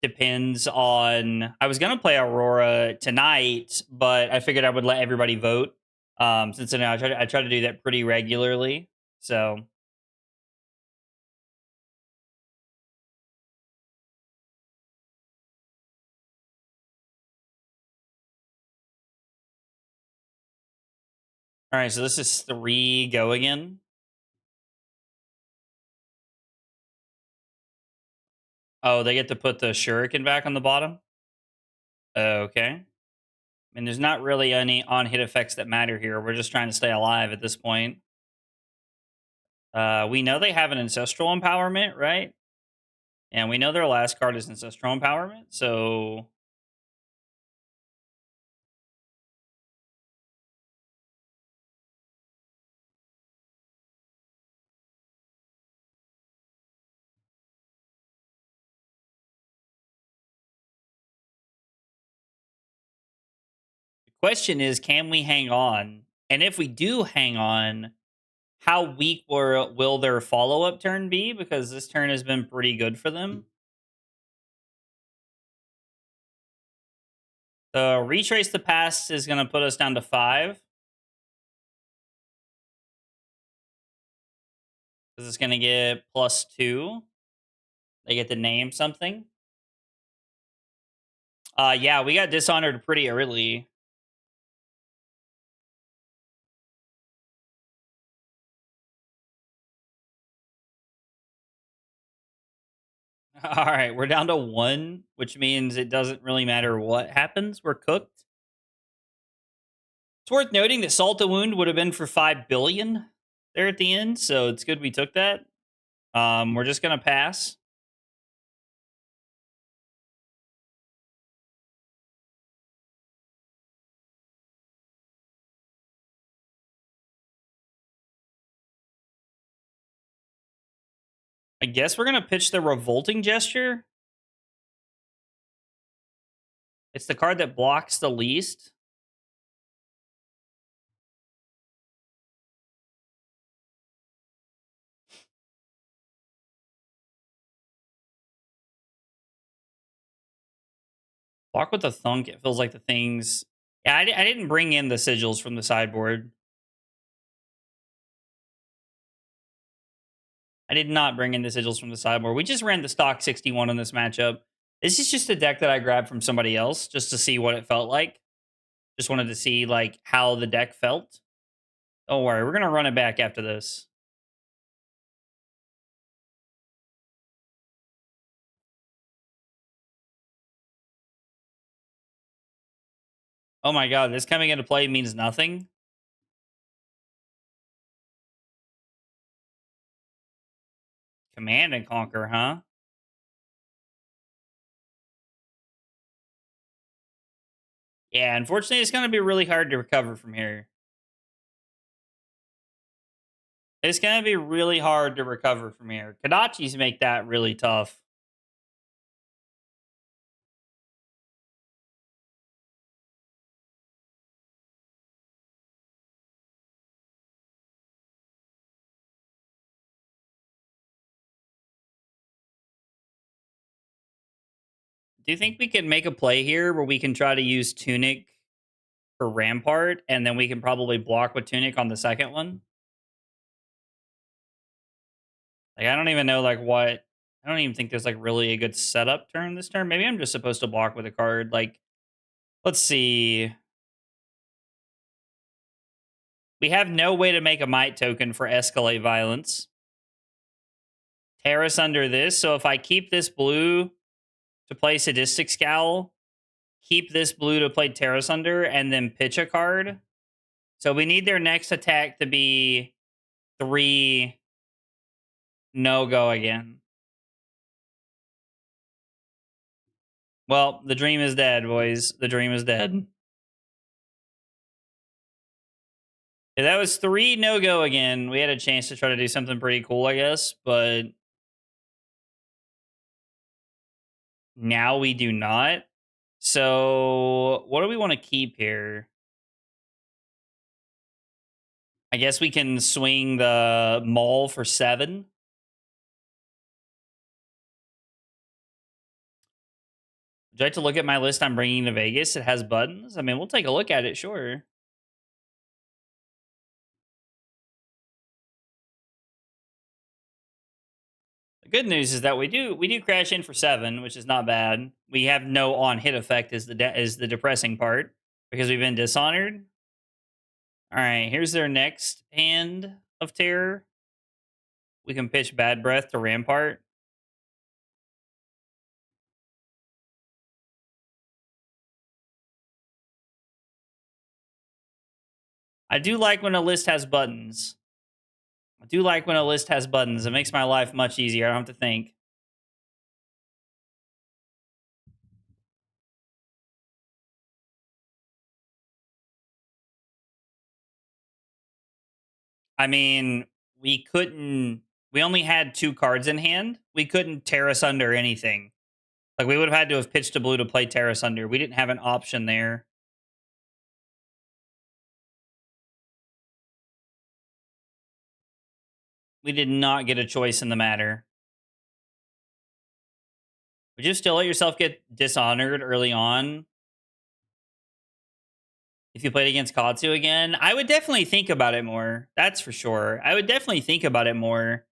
Depends on. I was gonna play Aurora tonight, but I figured I would let everybody vote. Since I try to do that pretty regularly. So All right, so this is 3 go again. Oh, they get to put the shuriken back on the bottom? Okay. I mean, there's not really any on-hit effects that matter here. We're just trying to stay alive at this point. We know they have an Ancestral Empowerment, right? And we know their last card is Ancestral Empowerment, so... The question is, can we hang on? And if we do hang on, how weak will their follow-up turn be? Because this turn has been pretty good for them. So Retrace the Past is going to put us down to 5. This is going to get +2. They get to name something. Yeah, we got Dishonored pretty early. All right, we're down to 1, which means it doesn't really matter what happens. We're cooked. It's worth noting that Salt the Wound would have been for 5 billion there at the end, so it's good we took that. We're just going to pass. I guess we're going to pitch the Revolting Gesture. It's the card that blocks the least. Block with the Thunk. It feels like the things... Yeah, I didn't bring in the sigils from the sideboard. I did not bring in the sigils from the sideboard. We just ran the stock 61 in this matchup. This is just a deck that I grabbed from somebody else just to see what it felt like. Just wanted to see like how the deck felt. Don't worry, we're gonna run it back after this. Oh my god, this coming into play means nothing. Command and Conquer, huh? Yeah, unfortunately, it's gonna be really hard to recover from here. It's gonna be really hard to recover from here. Kodachis make that really tough. Do you think we can make a play here where we can try to use Tunic for Rampart, and then we can probably block with Tunic on the second one? Like, I don't even know, like, what... I don't even think there's, like, really a good setup turn this turn. Maybe I'm just supposed to block with a card. Like, let's see. We have no way to make a Might token for Escalate Violence. Terrace under this. So if I keep this blue to play Sadistic Scowl, keep this blue to play Terrace under, and then pitch a card. So we need their next attack to be 3 no-go again. Well, the dream is dead, boys. The dream is dead. Yeah, that was 3 no-go again. We had a chance to try to do something pretty cool, I guess, but now we do not. So what do we want to keep here? I guess we can swing the Maul for 7. Would you like to look at my list I'm bringing to Vegas? It has buttons. I mean, we'll take a look at it, sure. The good news is that we do crash in for 7, which is not bad. We have no on hit effect is the depressing part because we've been dishonored. All right, here's their next hand of terror. We can pitch Bad Breath to Rampart. I do like when a list has buttons. It makes my life much easier. I don't have to think. I mean, we only had 2 cards in hand. We couldn't tear us under anything. Like, we would have had to have pitched a blue to play tear us under. We didn't have an option there. We did not get a choice in the matter. Would you still let yourself get dishonored early on if you played against Katsu again? I would definitely think about it more. That's for sure. I would definitely think about it more.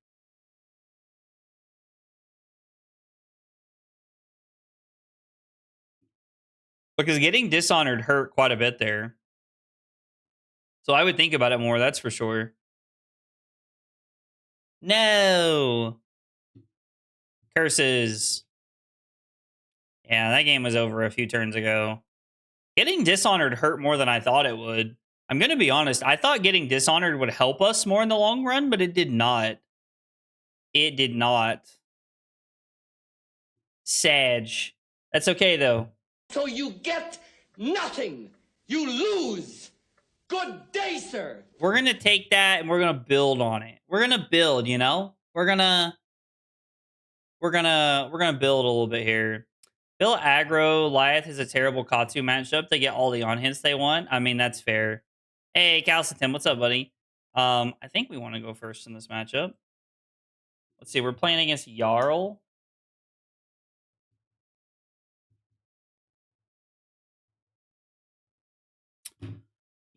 Because getting dishonored hurt quite a bit there. So I would think about it more, that's for sure. No. Curses. Yeah, that game was over a few turns ago. Getting dishonored hurt more than I thought it would. I'm going to be honest. I thought getting dishonored would help us more in the long run, but it did not. It did not. Sag. That's okay, though. So you get nothing. You lose. Good day, sir. We're going to take that and we're going to build on it. We're going to build, you know? We're going to build a little bit here. Bill aggro Lyath is a terrible Katsu matchup. They get all the on hints they want. I mean, that's fair. Hey, Calcitim, what's up, buddy? I think we want to go first in this matchup. Let's see. We're playing against Jarl.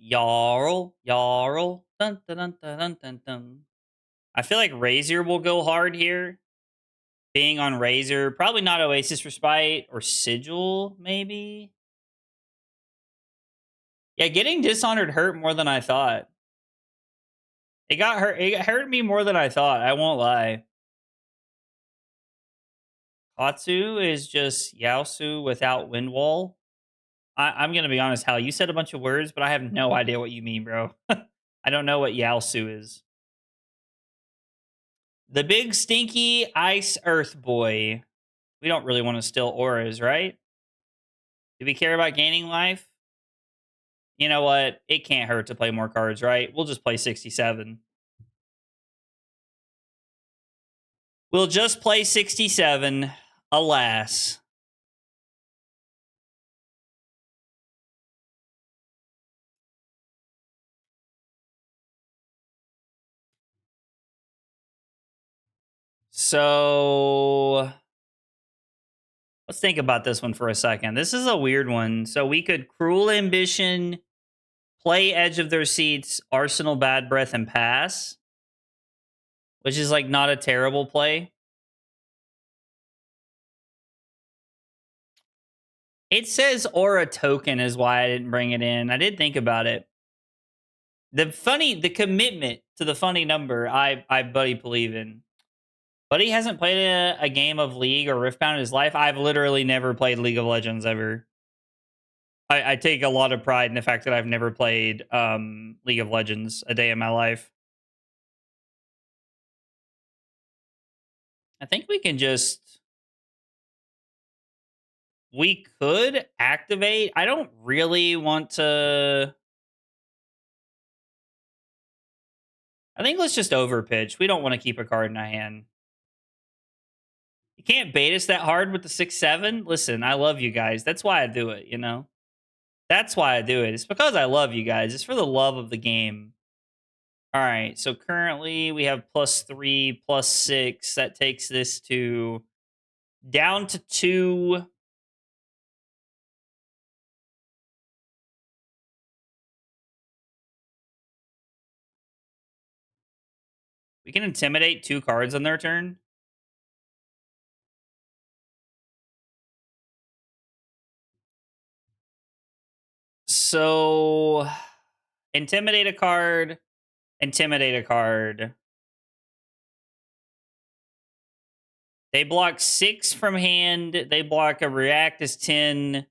Jarl. Dun, dun, dun, dun, dun, dun, dun. I feel like Razor will go hard here. Being on Razor, probably not Oasis Respite or Sigil, maybe. Yeah, getting dishonored hurt more than I thought. It hurt me more than I thought. I won't lie. Katsu is just Yaosu without Windwall. I'm gonna be honest, Hal. You said a bunch of words, but I have no idea what you mean, bro. I don't know what Yaosu is. The big stinky ice earth boy. We don't really want to steal auras, right? Do we care about gaining life? You know what? It can't hurt to play more cards, right? We'll just play 67. We'll just play 67. Alas. So let's think about this one for a second. This is a weird one. So we could Cruel Ambition, play Edge of Their Seats, Arsenal Bad Breath, and pass, which is like not a terrible play. It says Aura Token is why I didn't bring it in. I did think about it. The commitment to the funny number, I Buddy believe in. Buddy hasn't played a game of League or Riftbound in his life. I've literally never played League of Legends ever. I take a lot of pride in the fact that I've never played League of Legends a day in my life. I think we can just... We could activate. I don't really want to... I think let's just overpitch. We don't want to keep a card in our hand. You can't bait us that hard with the 6-7. Listen, I love you guys. That's why I do it, you know? That's why I do it. It's because I love you guys. It's for the love of the game. All right, so currently we have +3, +6. That takes this to down to 2. We can intimidate 2 cards on their turn. So intimidate a card, intimidate a card. They block 6 from hand. They block a react as 10.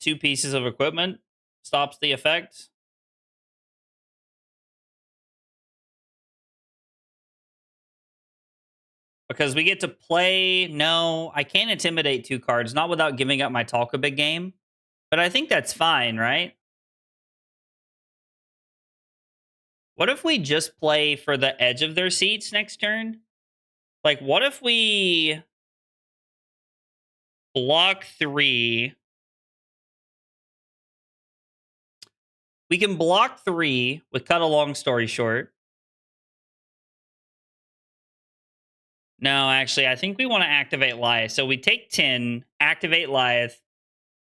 2 pieces of equipment. Stops the effect. Because we get to play... No, I can't intimidate 2 cards. Not without giving up my Talk a Big Game. But I think that's fine, right? What if we just play for the edge of their seats next turn? Like, what if we block 3? We can block 3 with cut a long story short. No, actually, I think we want to activate Lyath. So we take 10, activate Lyath,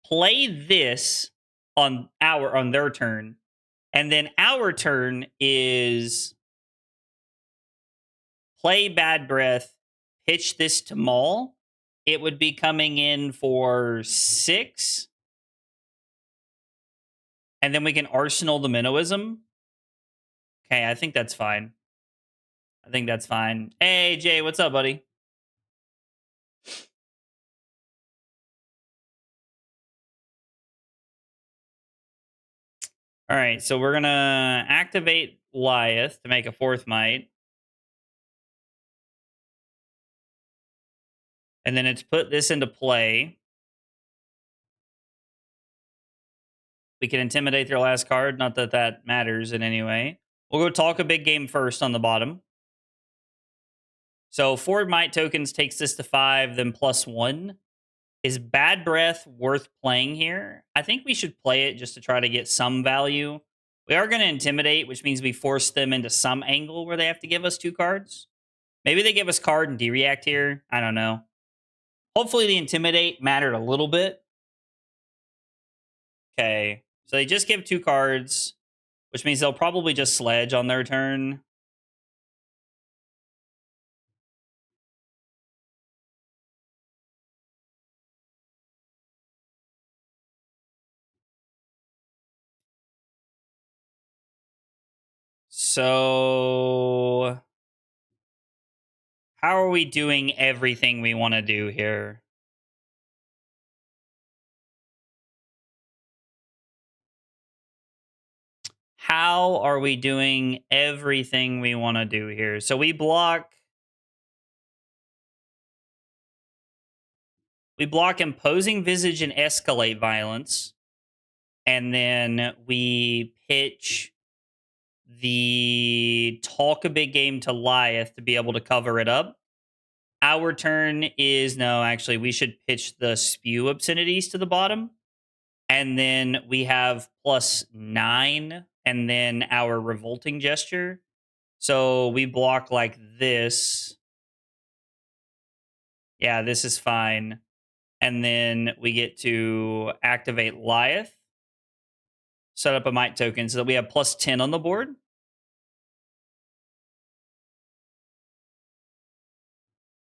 play this on their turn, and then our turn is play Bad Breath, pitch this to Maul. It would be coming in for 6. And then we can Arsenal the Minnowism. Okay, I think that's fine. I think that's fine. Hey, Jay, what's up, buddy? All right, so we're going to activate Lyath to make a 4th Might. And then it's put this into play. We can intimidate their last card. Not that that matters in any way. We'll go Talk a Big Game first on the bottom. So 4 Might tokens takes this to 5, then +1. Is Bad Breath worth playing here? I think we should play it just to try to get some value. We are going to intimidate, which means we force them into some angle where they have to give us 2 cards. Maybe they give us card and dereact here. I don't know. Hopefully the intimidate mattered a little bit. Okay. So they just give 2 cards, which means they'll probably just sledge on their turn. So how are we doing everything we want to do here? How are we doing everything we want to do here? So we block Imposing Visage and Escalate Violence. And then we pitch the Talk a Big Game to Lyath to be able to cover it up. Our turn is... No, actually, we should pitch the Spew Obscenities to the bottom. And then we have +9. And then our Revolting Gesture. So we block like this. Yeah, this is fine. And then we get to activate Lyath. Set up a Might token so that we have +10 on the board.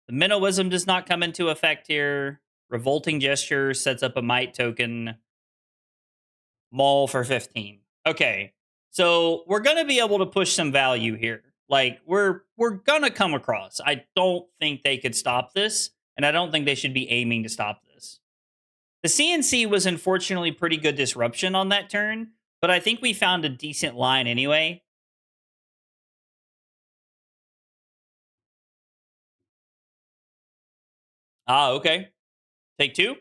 The Minnowism does not come into effect here. Revolting Gesture sets up a Might token. Maul for 15. Okay, so we're going to be able to push some value here. Like, we're going to come across. I don't think they could stop this, and I don't think they should be aiming to stop this. The CNC was unfortunately pretty good disruption on that turn, but I think we found a decent line anyway. Ah, okay. Take 2.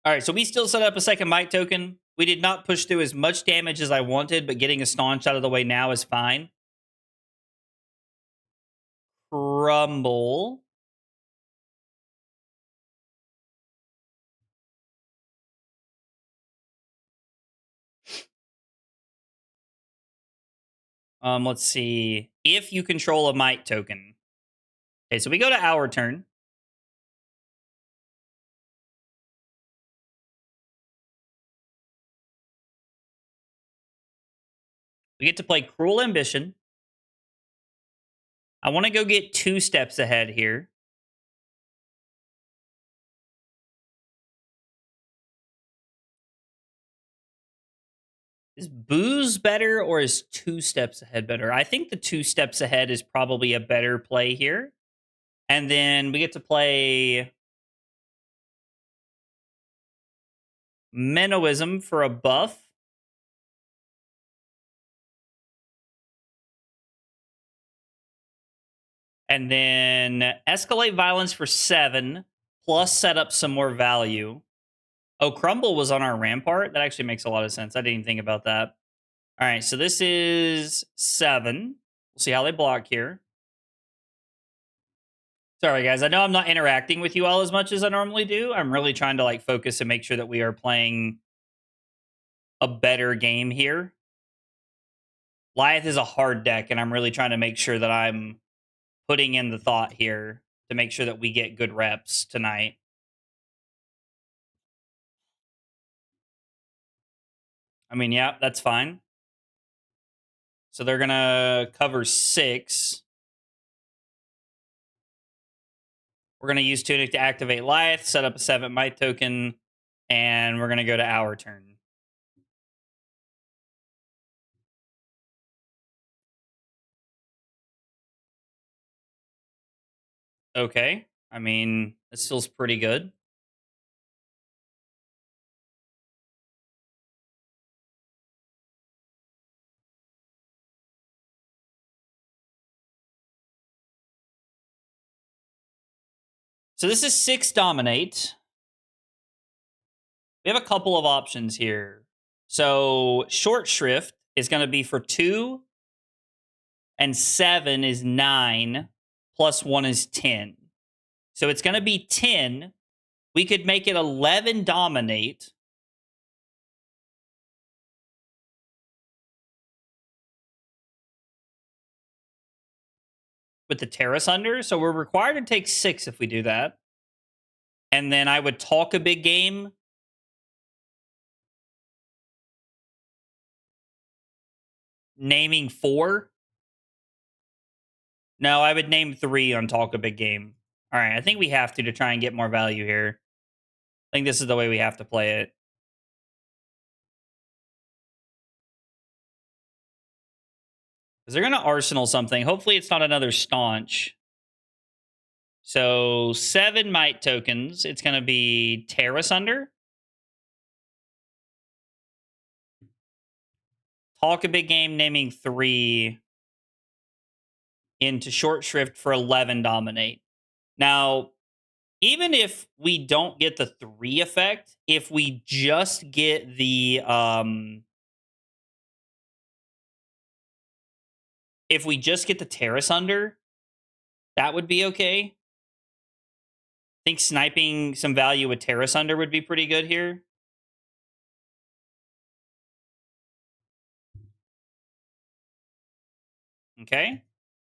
All right, so we still set up a second Might token. We did not push through as much damage as I wanted, but getting a staunch out of the way now is fine. Crumble. Let's see. If you control a Might token. Okay, so we go to our turn. We get to play Cruel Ambition. I want to go get 2 steps ahead here. Is booze better or is 2 steps ahead better? I think the 2 steps ahead is probably a better play here. And then we get to play Menoism for a buff. And then Escalate Violence for 7, plus set up some more value. Oh, Crumble was on our Rampart? That actually makes a lot of sense. I didn't even think about that. All right, so this is 7. We'll see how they block here. Sorry, guys. I know I'm not interacting with you all as much as I normally do. I'm really trying to like focus and make sure that we are playing a better game here. Lyath is a hard deck, and I'm really trying to make sure that I'm putting in the thought here to make sure that we get good reps tonight. I mean, yeah, that's fine. So they're going to cover 6. We're going to use Tunic to activate Lyath, set up a 7 Might token, and we're going to go to our turn. Okay. I mean, this feels pretty good. So this is 6 Dominate. We have a couple of options here. So Short Shrift is going to be for 2, and 7 is 9, plus 1 is 10. So it's going to be 10. We could make it 11 Dominate. With the Terrace under. So we're required to take 6 if we do that. And then I would talk a big game. Naming 4. No, I would name 3 on talk a big game. All right, I think we have to try and get more value here. I think this is the way we have to play it. Because they're going to Arsenal something. Hopefully it's not another Staunch. So 7 Might tokens. It's going to be Terrace under. Talk a big game, naming 3 into Short Shrift for 11 Dominate. Now, even if we don't get the 3 effect, if we just get the Terrace under, that would be okay. I think sniping some value with Terrace under would be pretty good here. Okay.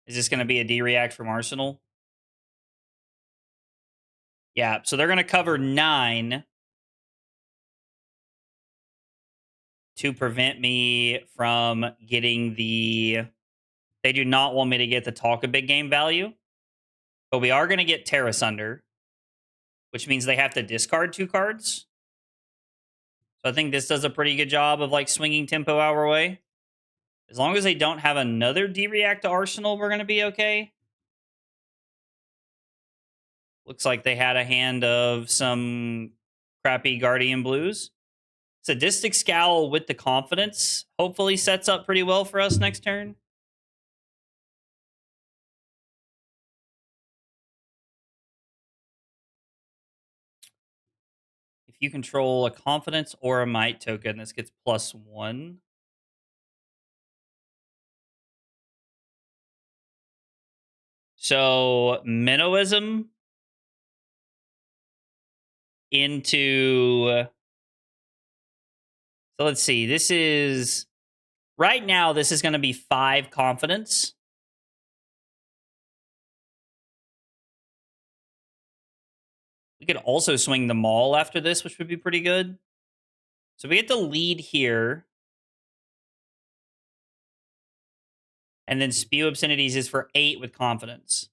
Is this going to be a D-react from Arsenal? Yeah, so they're going to cover 9 to prevent me from getting the... They do not want me to get the talk a big game value. But we are going to get Terrace under, which means they have to discard 2 cards. So I think this does a pretty good job of like swinging tempo our way. As long as they don't have another D-react to Arsenal, we're going to be okay. Looks like they had a hand of some crappy Guardian Blues. Sadistic Scowl with the Confidence hopefully sets up pretty well for us next turn. If you control a Confidence or a Might token, this gets +1. So, Menoism into... So let's see. This is... Right now, this is going to be 5 Confidence. We could also swing the Maul after this, which would be pretty good. So we get to lead here. And then Spew Obscenities is for 8 with Confidence.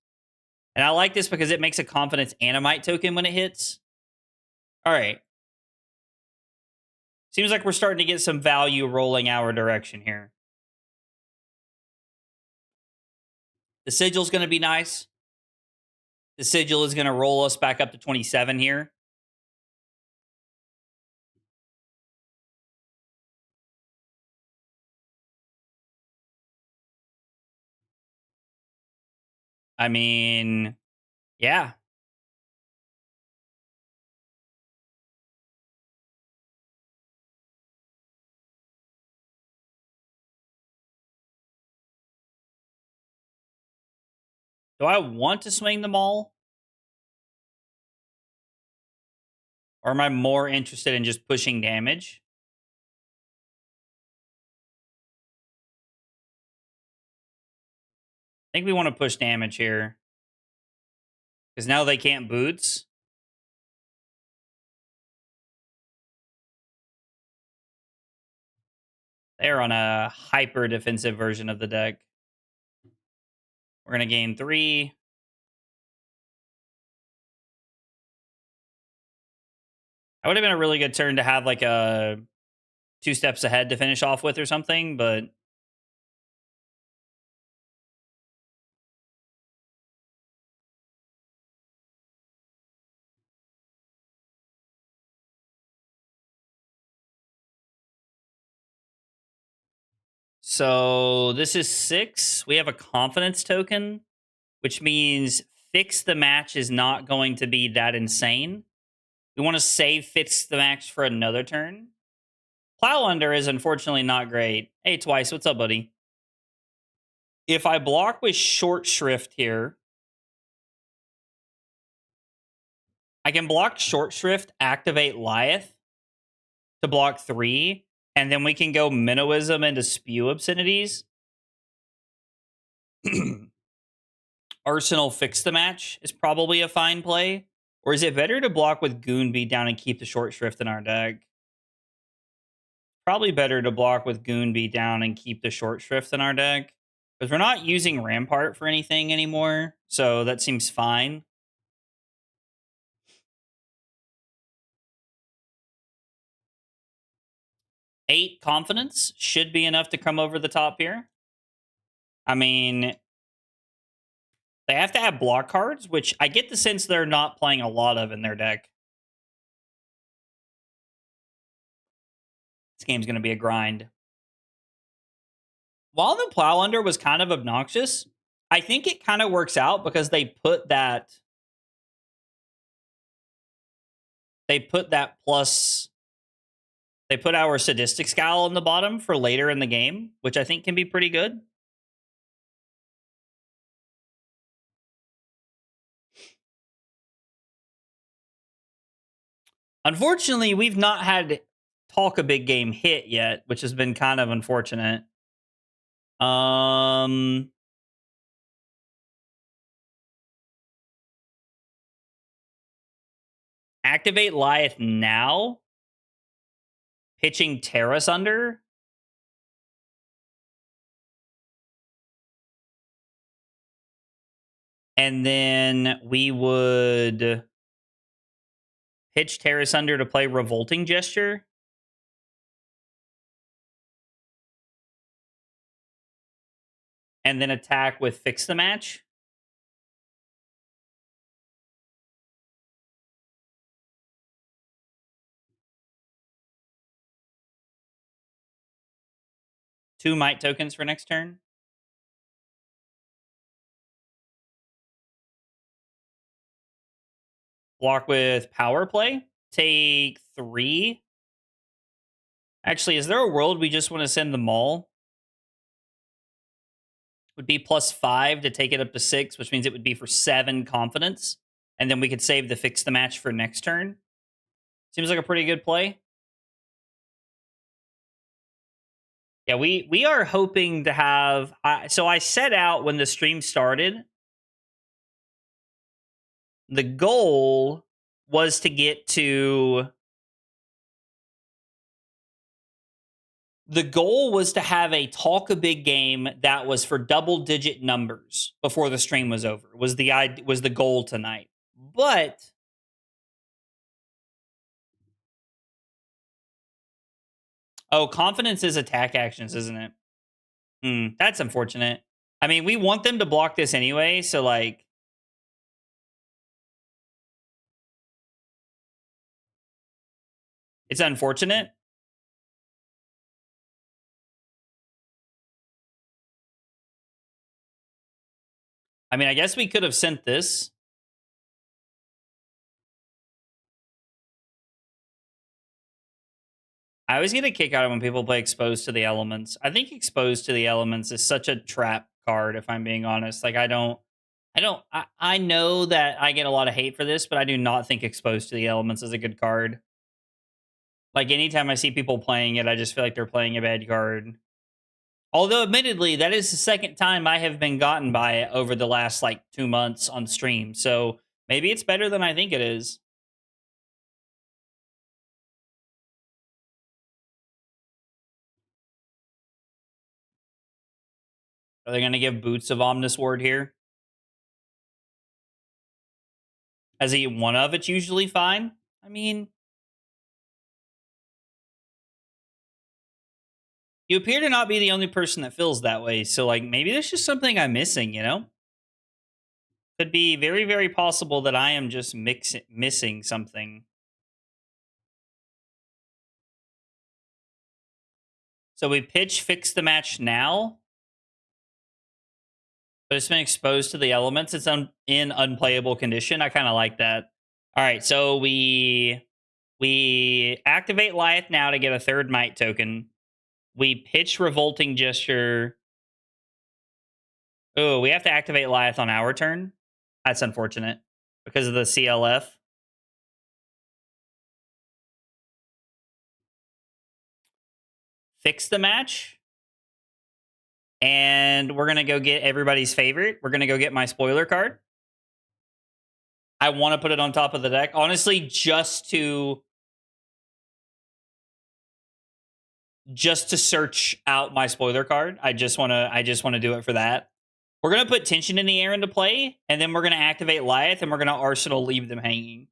And I like this because it makes a Confidence and a Might token when it hits. All right. Seems like we're starting to get some value rolling our direction here. The sigil's going to be nice. The sigil is going to roll us back up to 27 here. I mean, yeah. Do I want to swing them all? Or am I more interested in just pushing damage? I think we want to push damage here. Because now they can't boots. They're on a hyper defensive version of the deck. We're going to gain 3. That would have been a really good turn to have like a 2 steps ahead to finish off with or something, but so this is 6. We have a confidence token, which means fix the match is not going to be that insane. We want to save fix the match for another turn. Plow under is unfortunately not great. Hey, Twice, what's up, buddy? If I block with short shrift here, I can block short shrift, activate Lyath to block 3, and then we can go Minnowism into Spew Obscenities. Arsenal fix the match is probably a fine play. Or is it better to block with Goon Beat down and keep the short shrift in our deck? Probably better to block with Goon Beat down and keep the short shrift in our deck. Because we're not using Rampart for anything anymore. So that seems fine. Eight confidence should be enough to come over the top here. I mean, they have to have block cards, which I get the sense they're not playing a lot of in their deck. This game's going to be a grind. While the Plow Under was kind of obnoxious, I think it kind of works out because they put that plus... They put our Sadistic Scowl on the bottom for later in the game, which I think can be pretty good. Unfortunately, we've not had Talk a Big Game hit yet, which has been kind of unfortunate. Activate Lyath now. Pitching Terrace under. And then we would pitch Terrace under to play Revolting Gesture. And then attack with Fix the Match. Two Might tokens for next turn. Block with Power Play. Take 3. Actually, is there a world we just want to send them all? Would be +5 to take it up to 6, which means it would be for 7 confidence. And then we could save the Fix the Match for next turn. Seems like a pretty good play. Yeah, we are hoping to have... so I set out when the stream started. The goal was to get to... The goal was to have a Talk a Big Game that was for double-digit numbers before the stream was over. Was the goal tonight. But Oh, confidence is attack actions, isn't it? That's unfortunate. I mean, we want them to block this anyway, so like... It's unfortunate. I mean, I guess we could have sent this. I always get a kick out of when people play Exposed to the Elements. I think Exposed to the Elements is such a trap card, if I'm being honest. Like, I know that I get a lot of hate for this, but I do not think Exposed to the Elements is a good card. Like, anytime I see people playing it, I just feel like they're playing a bad card. Although, admittedly, that is the second time I have been gotten by it over the last, like, 2 months on stream. So, maybe it's better than I think it is. Are they going to give Boots of Omnis Ward here? As a one of, it's usually fine. I mean... You appear to not be the only person that feels that way, so, like, maybe there's just something I'm missing, you know? Could be very, very possible that I am just missing something. So we pitch Fix the Match now. But it's been exposed to the elements. It's in unplayable condition. I kind of like that. All right, so we activate Lyath now to get a third Might token. We pitch Revolting Gesture. Oh, we have to activate Lyath on our turn. That's unfortunate because of the CLF. Fix the Match. And we're going to go get everybody's favorite. We're going to go get my spoiler card. I want to put it on top of the deck. Honestly, just to search out my spoiler card. I just want to do it for that. We're going to put Tension in the Air into play, and then we're going to activate Lyath, and we're going to Arsenal Leave Them Hanging.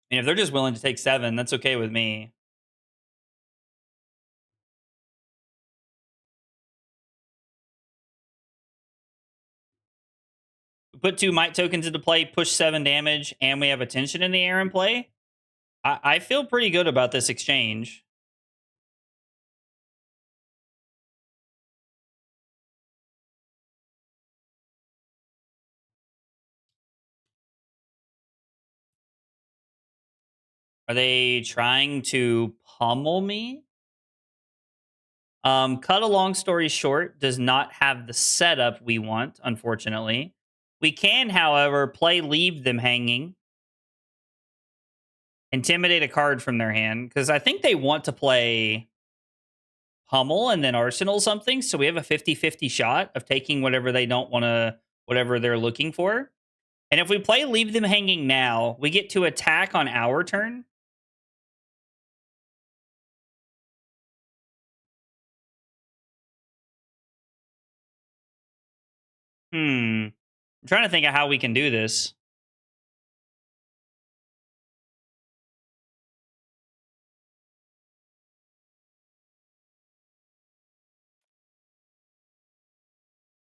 And if they're just willing to take 7, that's okay with me. Put 2 Might tokens into play, push 7 damage, and we have a Tension in the Air in play. I feel pretty good about this exchange. Are they trying to pummel me? Cut a long story short, does not have the setup we want, unfortunately. We can, however, play Leave Them Hanging. Intimidate a card from their hand, because I think they want to play Pummel and then Arsenal something, so we have a 50-50 shot of taking whatever they don't want to, whatever they're looking for. And if we play Leave Them Hanging now, we get to attack on our turn. I'm trying to think of how we can do this.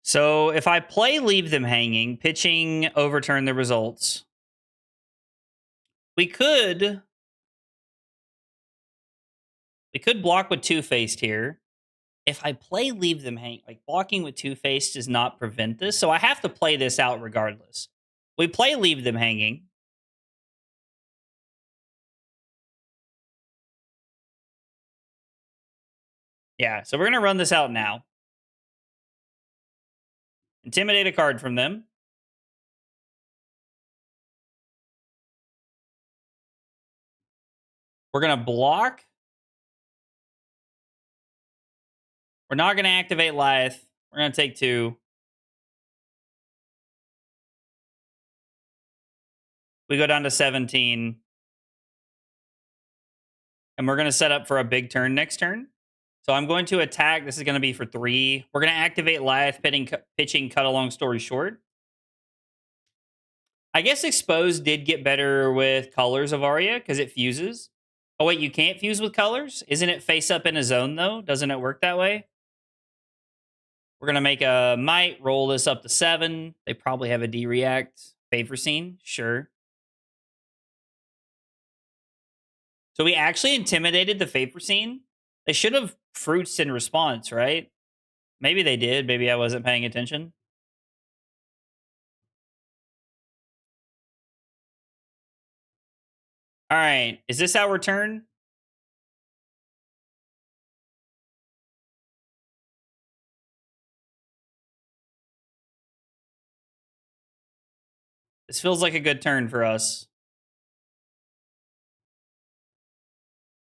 So if I play Leave Them Hanging, pitching overturn the results, we could block with Two-Faced here. If I play Leave Them Hanging, like blocking with Two-Faced does not prevent this, so I have to play this out regardless. We play Leave Them Hanging. Yeah, so we're going to run this out now. Intimidate a card from them. We're going to block. We're not going to activate Lyath. We're going to take 2. We go down to 17. And we're going to set up for a big turn next turn. So I'm going to attack. This is going to be for 3. We're going to activate Lyath, pitching Cut a Long Story Short. I guess Exposed did get better with Colors of Aria because it fuses. Oh, wait, you can't fuse with colors? Isn't it face up in a zone, though? Doesn't it work that way? We're going to make a might, roll this up to 7. They probably have a D-react. Favor scene? Sure. So we actually intimidated the favor scene? They should have fruits in response, right? Maybe they did. Maybe I wasn't paying attention. All right. Is this our turn? This feels like a good turn for us.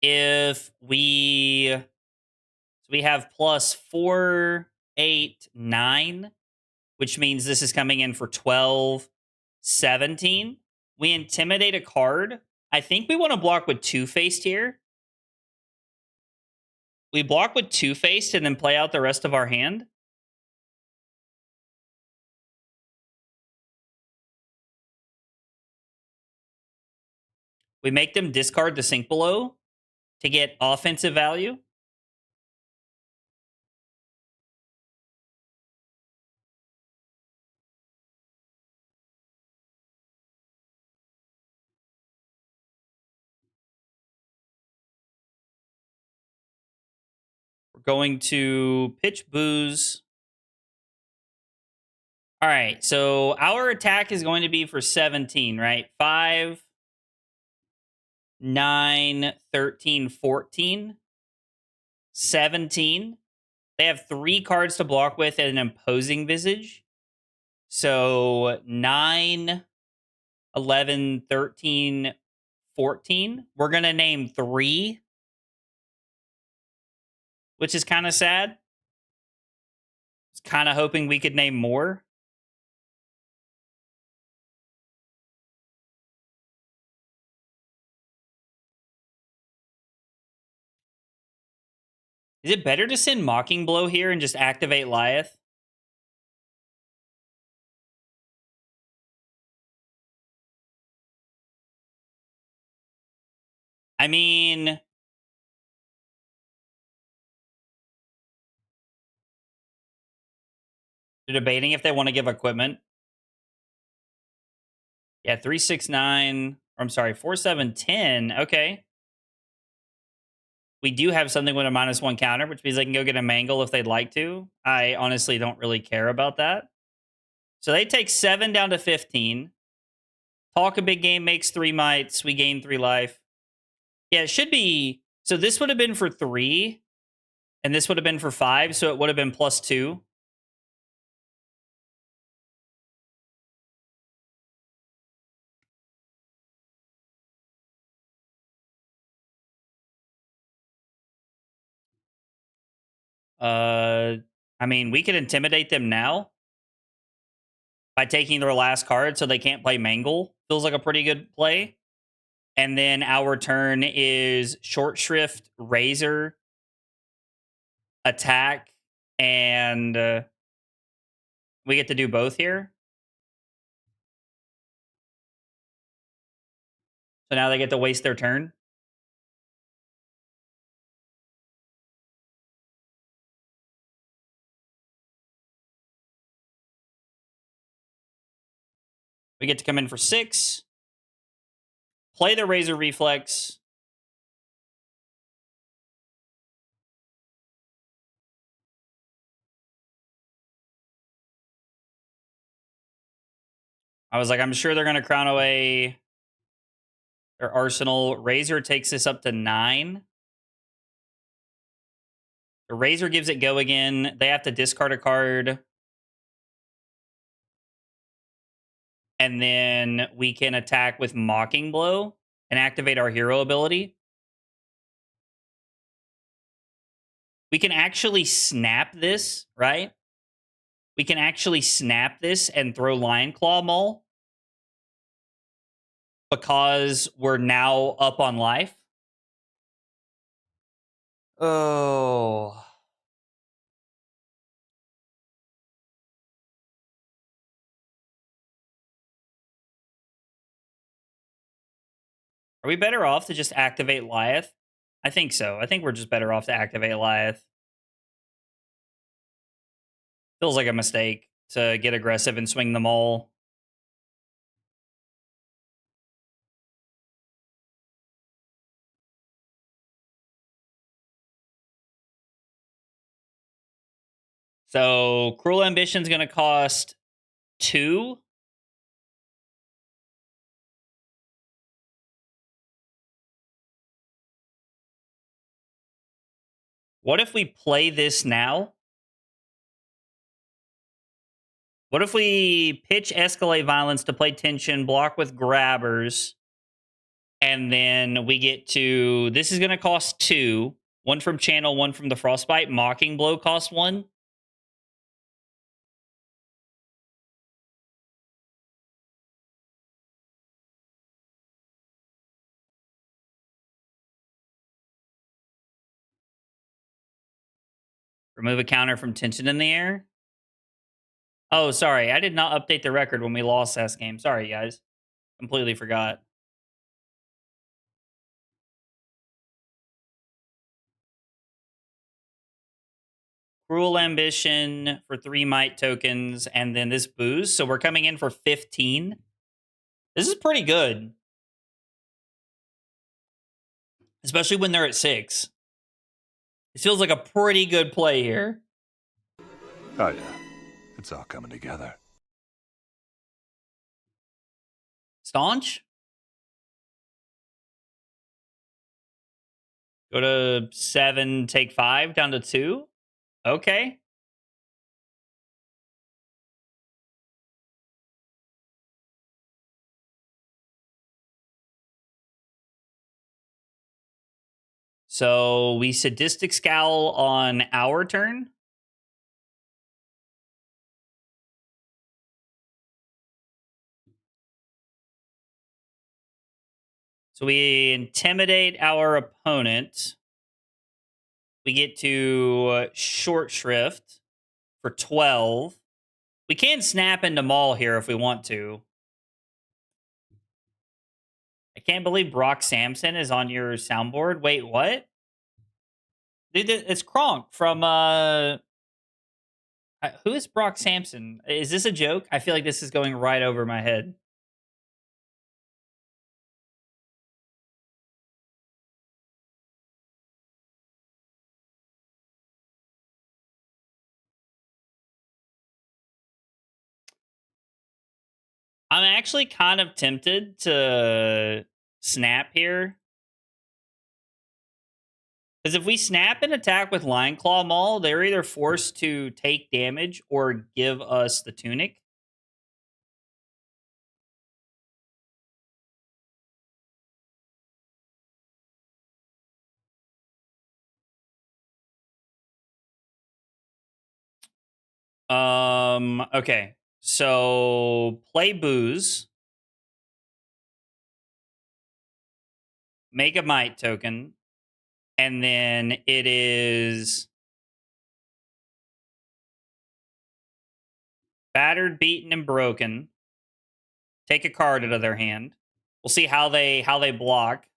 If we have plus 4, 8, 9, which means this is coming in for 12, 17. We intimidate a card. I think we want to block with Two-Faced here. We block with Two-Faced and then play out the rest of our hand. We make them discard the Sink Below to get offensive value. We're going to pitch Booze. All right, so our attack is going to be for 17, right? 5, 9, 13, 14, 17. They have 3 cards to block with and an Imposing Visage. So 9, 11, 13, 14. We're going to name 3, which is kind of sad. I was kind of hoping we could name more. Is it better to send Mocking Blow here and just activate Lyath? I mean, they're debating if they want to give equipment. Yeah, 3, 6, 9. Or I'm sorry, 4, 7, 10. Okay. We do have something with a -1 counter, which means they can go get a Mangle if they'd like to. I honestly don't really care about that. So they take 7 down to 15. Talk a big game, makes 3 mites. We gain 3 life. Yeah, it should be. So this would have been for 3, and this would have been for 5. So it would have been +2. I mean, we could intimidate them now by taking their last card so they can't play Mangle. Feels like a pretty good play. And then our turn is Short Shrift, Razor, attack, and we get to do both here. So now they get to waste their turn. We get to come in for 6. Play the Razor Reflex. I was like, I'm sure they're going to crown away their arsenal. Razor takes this up to 9. The Razor gives it go again. They have to discard a card. And then we can attack with Mocking Blow and activate our hero ability. We can actually snap this, right? We can actually snap this and throw Lion Claw Maul because we're now up on life. Oh. Are we better off to just activate Lyath? I think so. I think we're just better off to activate Lyath. Feels like a mistake to get aggressive and swing them all. So Cruel Ambition's going to cost 2. What if we play this now? What if we pitch Escalate Violence to play Tension, block with Grabbers, and then we get to... This is going to cost 2. 1 from Channel, 1 from the Frostbite. Mocking Blow costs 1. Remove a counter from Tension in the Air. Oh, sorry. I did not update the record when we lost last game. Sorry, guys. Completely forgot. Cruel Ambition for 3 Might tokens, and then this boost. So we're coming in for 15. This is pretty good. Especially when they're at 6. It feels like a pretty good play here. Oh, yeah. It's all coming together. Staunch? Go to 7, take 5, down to 2. Okay. So we Sadistic Scowl on our turn. So we intimidate our opponent. We get to Short Shrift for 12. We can snap into Maul here if we want to. I can't believe Brock Samson is on your soundboard. Wait, what? Dude, it's Kronk from... who is Brock Samson? Is this a joke? I feel like this is going right over my head. I'm actually kind of tempted to snap here. Because if we snap and attack with Lion Claw Maul, they're either forced to take damage or give us the Tunic. Okay. So play Booze. Make a Might token. And then it is battered, beaten, and broken. Take a card out of their hand. We'll see how they block.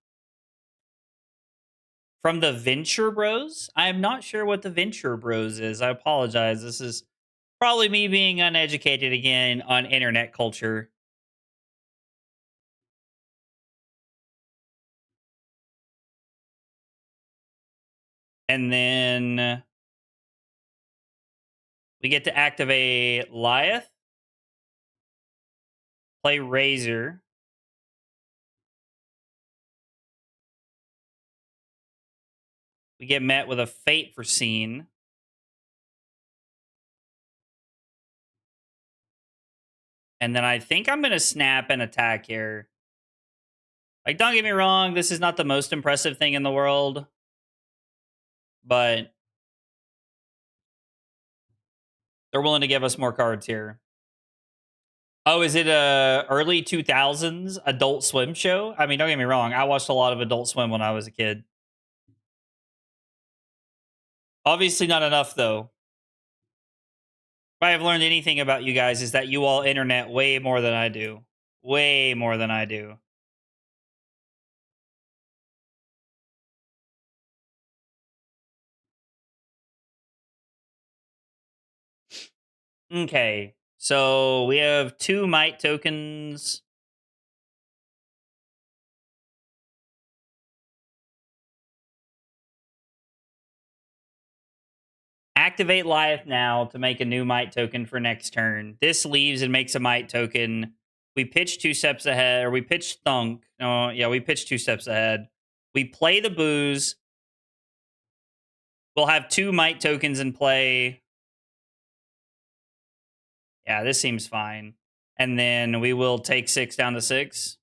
From the Venture Bros? I am not sure what the Venture Bros is. I apologize. This is probably me being uneducated again on internet culture. And then we get to activate Lyath. Play Razor. We get met with a Fate for Scene. And then I think I'm going to snap and attack here. Like, don't get me wrong, this is not the most impressive thing in the world. But they're willing to give us more cards here. Oh, is it a early 2000s Adult Swim show? I mean, don't get me wrong. I watched a lot of Adult Swim when I was a kid. Obviously not enough, though. If I have learned anything about you guys is that you all internet way more than I do. Way more than I do. Okay, so we have 2 might tokens. Activate Lyath now to make a new might token for next turn. This leaves and makes a might token. We pitch 2 steps ahead, or we pitch Thunk. Oh, yeah, we pitch 2 steps ahead. We play the booze. We'll have 2 might tokens in play. Yeah, this seems fine. And then we will take 6 down to 6.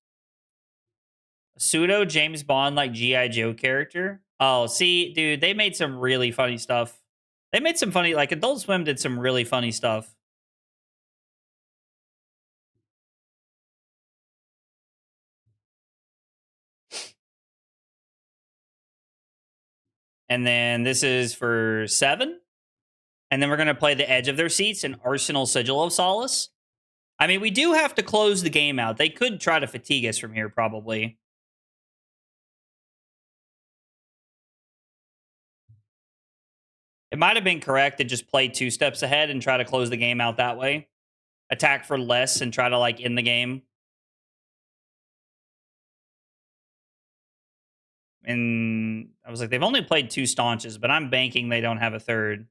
Pseudo James Bond like G.I. Joe character. Oh, see, dude, they made some really funny stuff. They made some funny, like Adult Swim did some really funny stuff. And then this is for 7. And then we're going to play the Edge of Their Seats and Arsenal Sigil of Solace. I mean, we do have to close the game out. They could try to fatigue us from here, probably. It might have been correct to just play 2 steps ahead and try to close the game out that way. Attack for less and try to, like, end the game. And I was like, they've only played 2 staunches, but I'm banking they don't have a third.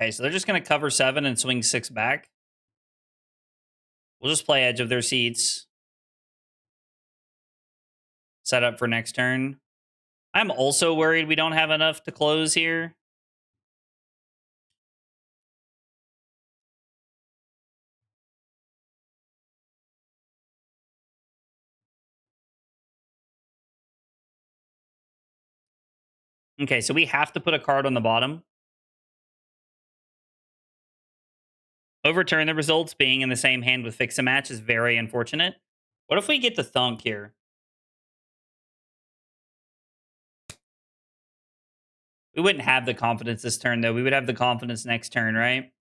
Okay, so they're just going to cover 7 and swing 6 back. We'll just play Edge of Their Seats. Set up for next turn. I'm also worried we don't have enough to close here. Okay, so we have to put a card on the bottom. Overturn the results being in the same hand with Fix a Match is very unfortunate. What if we get the Thunk here? We wouldn't have the confidence this turn, though. We would have the confidence next turn, right?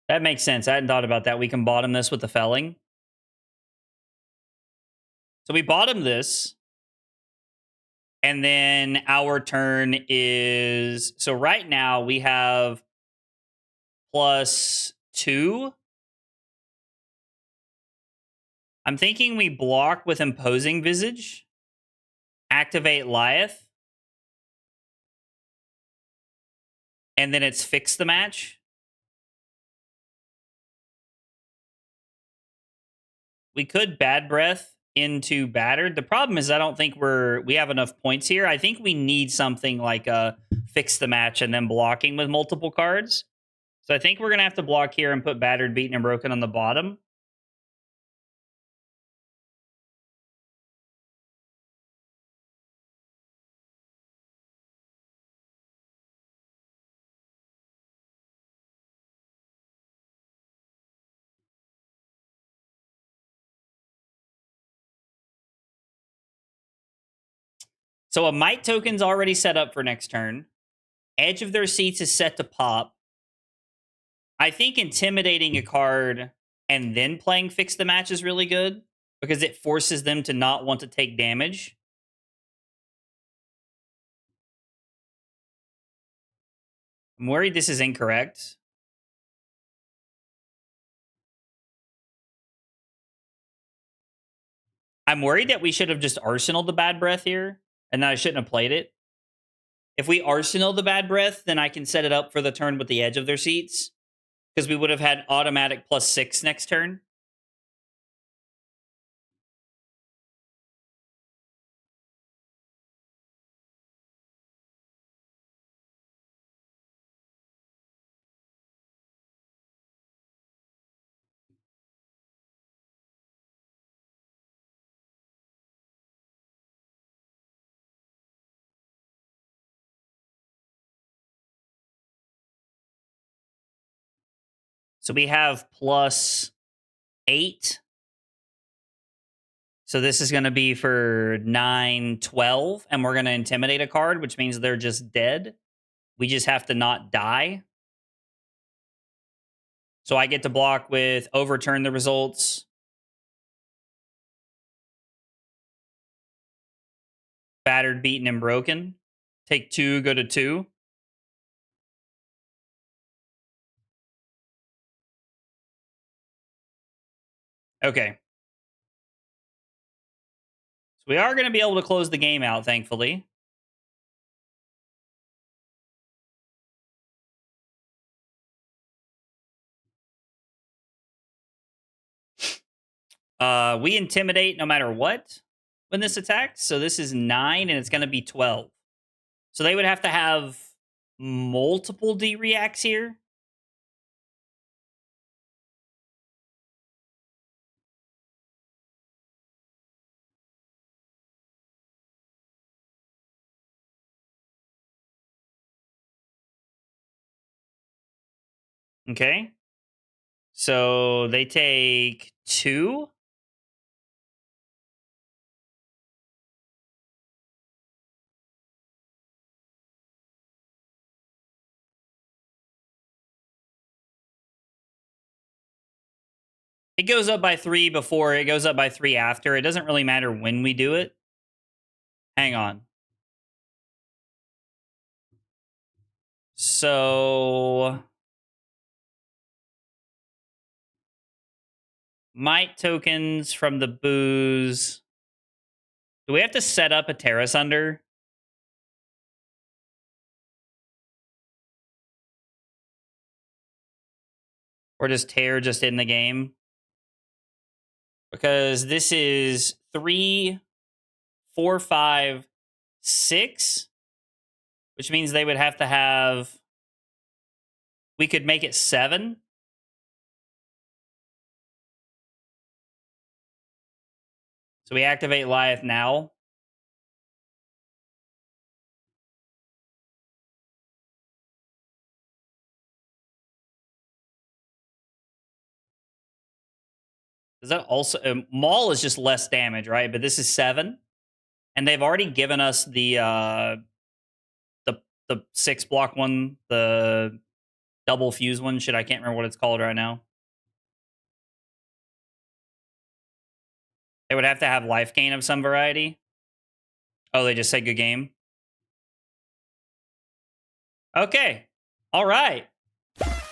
That makes sense. I hadn't thought about that. We can bottom this with the Felling. So we bottom this. And then our turn is... So right now we have +2. I'm thinking we block with Imposing Visage. Activate Lyath. And then it's Fix the Match. We could Bad Breath into Battered. The problem is I don't think we have enough points here. I think we need something like a Fix the Match and then blocking with multiple cards. So I think we're going to have to block here and put Battered, Beaten, and Broken on the bottom. So a Might token's already set up for next turn. Edge of Their Seats is set to pop. I think intimidating a card and then playing Fix the Match is really good because it forces them to not want to take damage. I'm worried this is incorrect. I'm worried that we should have just Arsenaled the Bad Breath here, and that I shouldn't have played it. If we Arsenal the Bad Breath, then I can set it up for the turn with the Edge of Their Seats, because we would have had automatic +6 next turn. So we have +8. So this is going to be for 9-12, and we're going to intimidate a card, which means they're just dead. We just have to not die. So I get to block with overturn the results. Battered, beaten, and broken. Take 2, go to 2. Okay. So we are going to be able to close the game out, thankfully. We intimidate no matter what when this attacks. So this is 9, and it's going to be 12. So they would have to have multiple D-reacts here. Okay. So they take 2. It goes up by 3 before, it goes up by 3 after. It doesn't really matter when we do it. Hang on. So might tokens from the booze. Do we have to set up a Terrace Under? Or does Tear just in the game? Because this is 3, 4, 5, 6. Which means they would have to have... We could make it 7. So we activate Lyath now. Does that also... Maul is just less damage, right? But this is 7. And they've already given us the 6 block one, the double fuse one. Shit, I can't remember what it's called right now. They would have to have life gain of some variety. Oh, they just said good game. Okay. All right.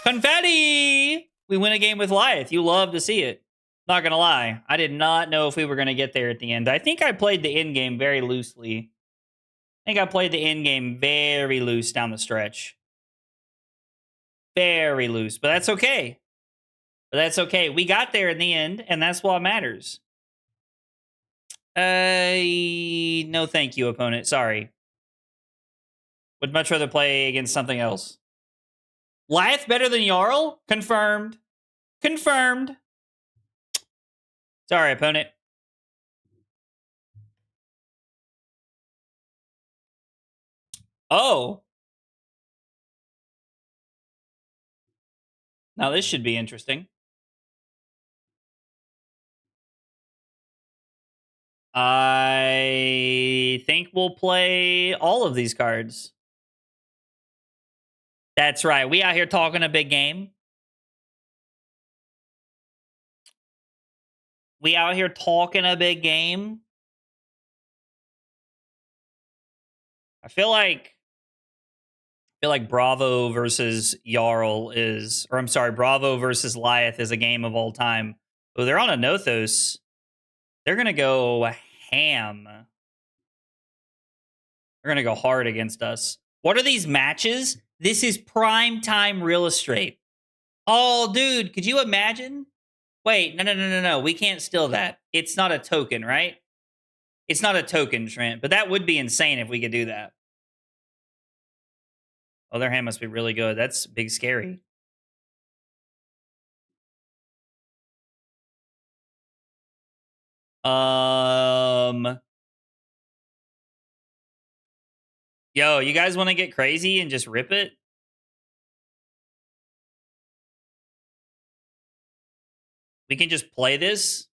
Confetti! We win a game with Lyath. You love to see it. Not gonna lie. I did not know if we were gonna get there at the end. I think I played the end game very loosely. I think I played the end game very loose down the stretch. Very loose. But that's okay. We got there in the end, and that's what matters. No thank you, opponent. Sorry. Would much rather play against something else. Lyath better than Jarl? Confirmed. Confirmed. Sorry, opponent. Oh. Now this should be interesting. I think we'll play all of these cards. That's right. We out here talking a big game. We out here talking a big game. I feel like Bravo versus Jarl is, or I'm sorry, Bravo versus Lyath is a game of all time. Oh, they're on a Nothos. They're going to go ham. They're going to go hard against us. What are these matches? This is prime time real estate. Oh, dude, could you imagine? Wait, no. We can't steal that. It's not a token, right? It's not a token, Trent, but that would be insane if we could do that. Oh, their hand must be really good. That's big scary. Yo, you guys want to get crazy and just rip it? We can just play this.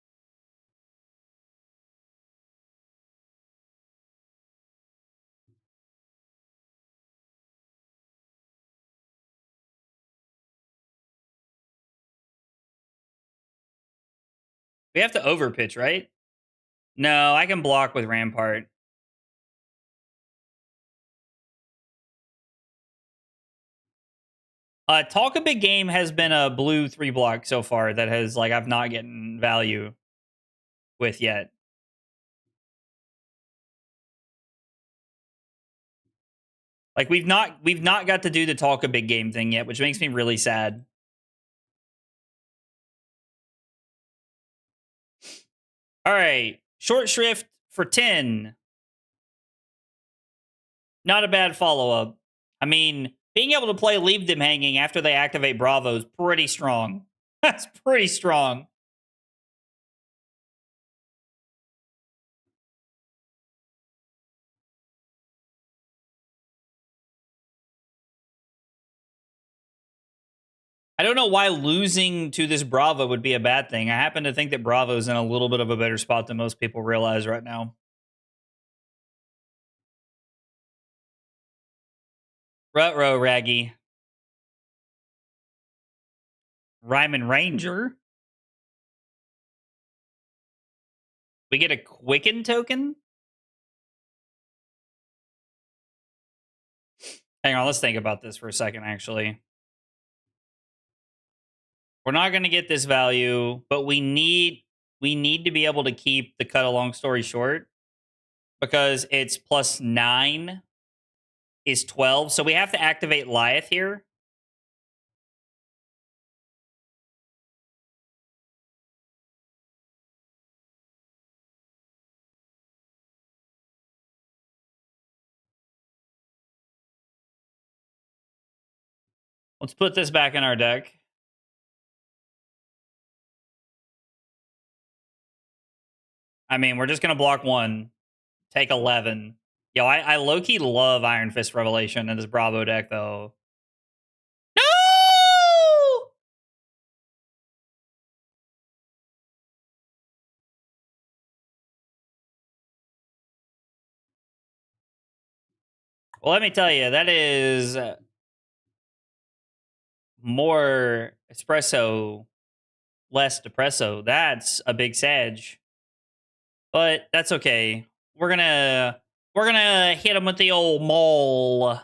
We have to overpitch, right? No, I can block with Rampart. Talk a Big Game has been a blue 3 block so far that has, like, I've not gotten value with yet. Like, we've not got to do the Talk a Big Game thing yet, which makes me really sad. All right, Short Shrift for 10. Not a bad follow-up. I mean, being able to play Leave Them Hanging after they activate Bravo is pretty strong. That's pretty strong. I don't know why losing to this Bravo would be a bad thing. I happen to think that Bravo's in a little bit of a better spot than most people realize right now. Rut-row, Raggy. Ryman Ranger. We get a Quicken token? Hang on, let's think about this for a second, actually. We're not going to get this value, but we need to be able to keep the cut a long story short because it's +9 is 12. So we have to activate Lyath here. Let's put this back in our deck. I mean, we're just going to block 1. Take 11. Yo, I low-key love Iron Fist Revelation in this Bravo deck, though. No! Well, let me tell you, that is more espresso, less depresso. That's a big Sag. But that's okay. We're gonna hit him with the old maul.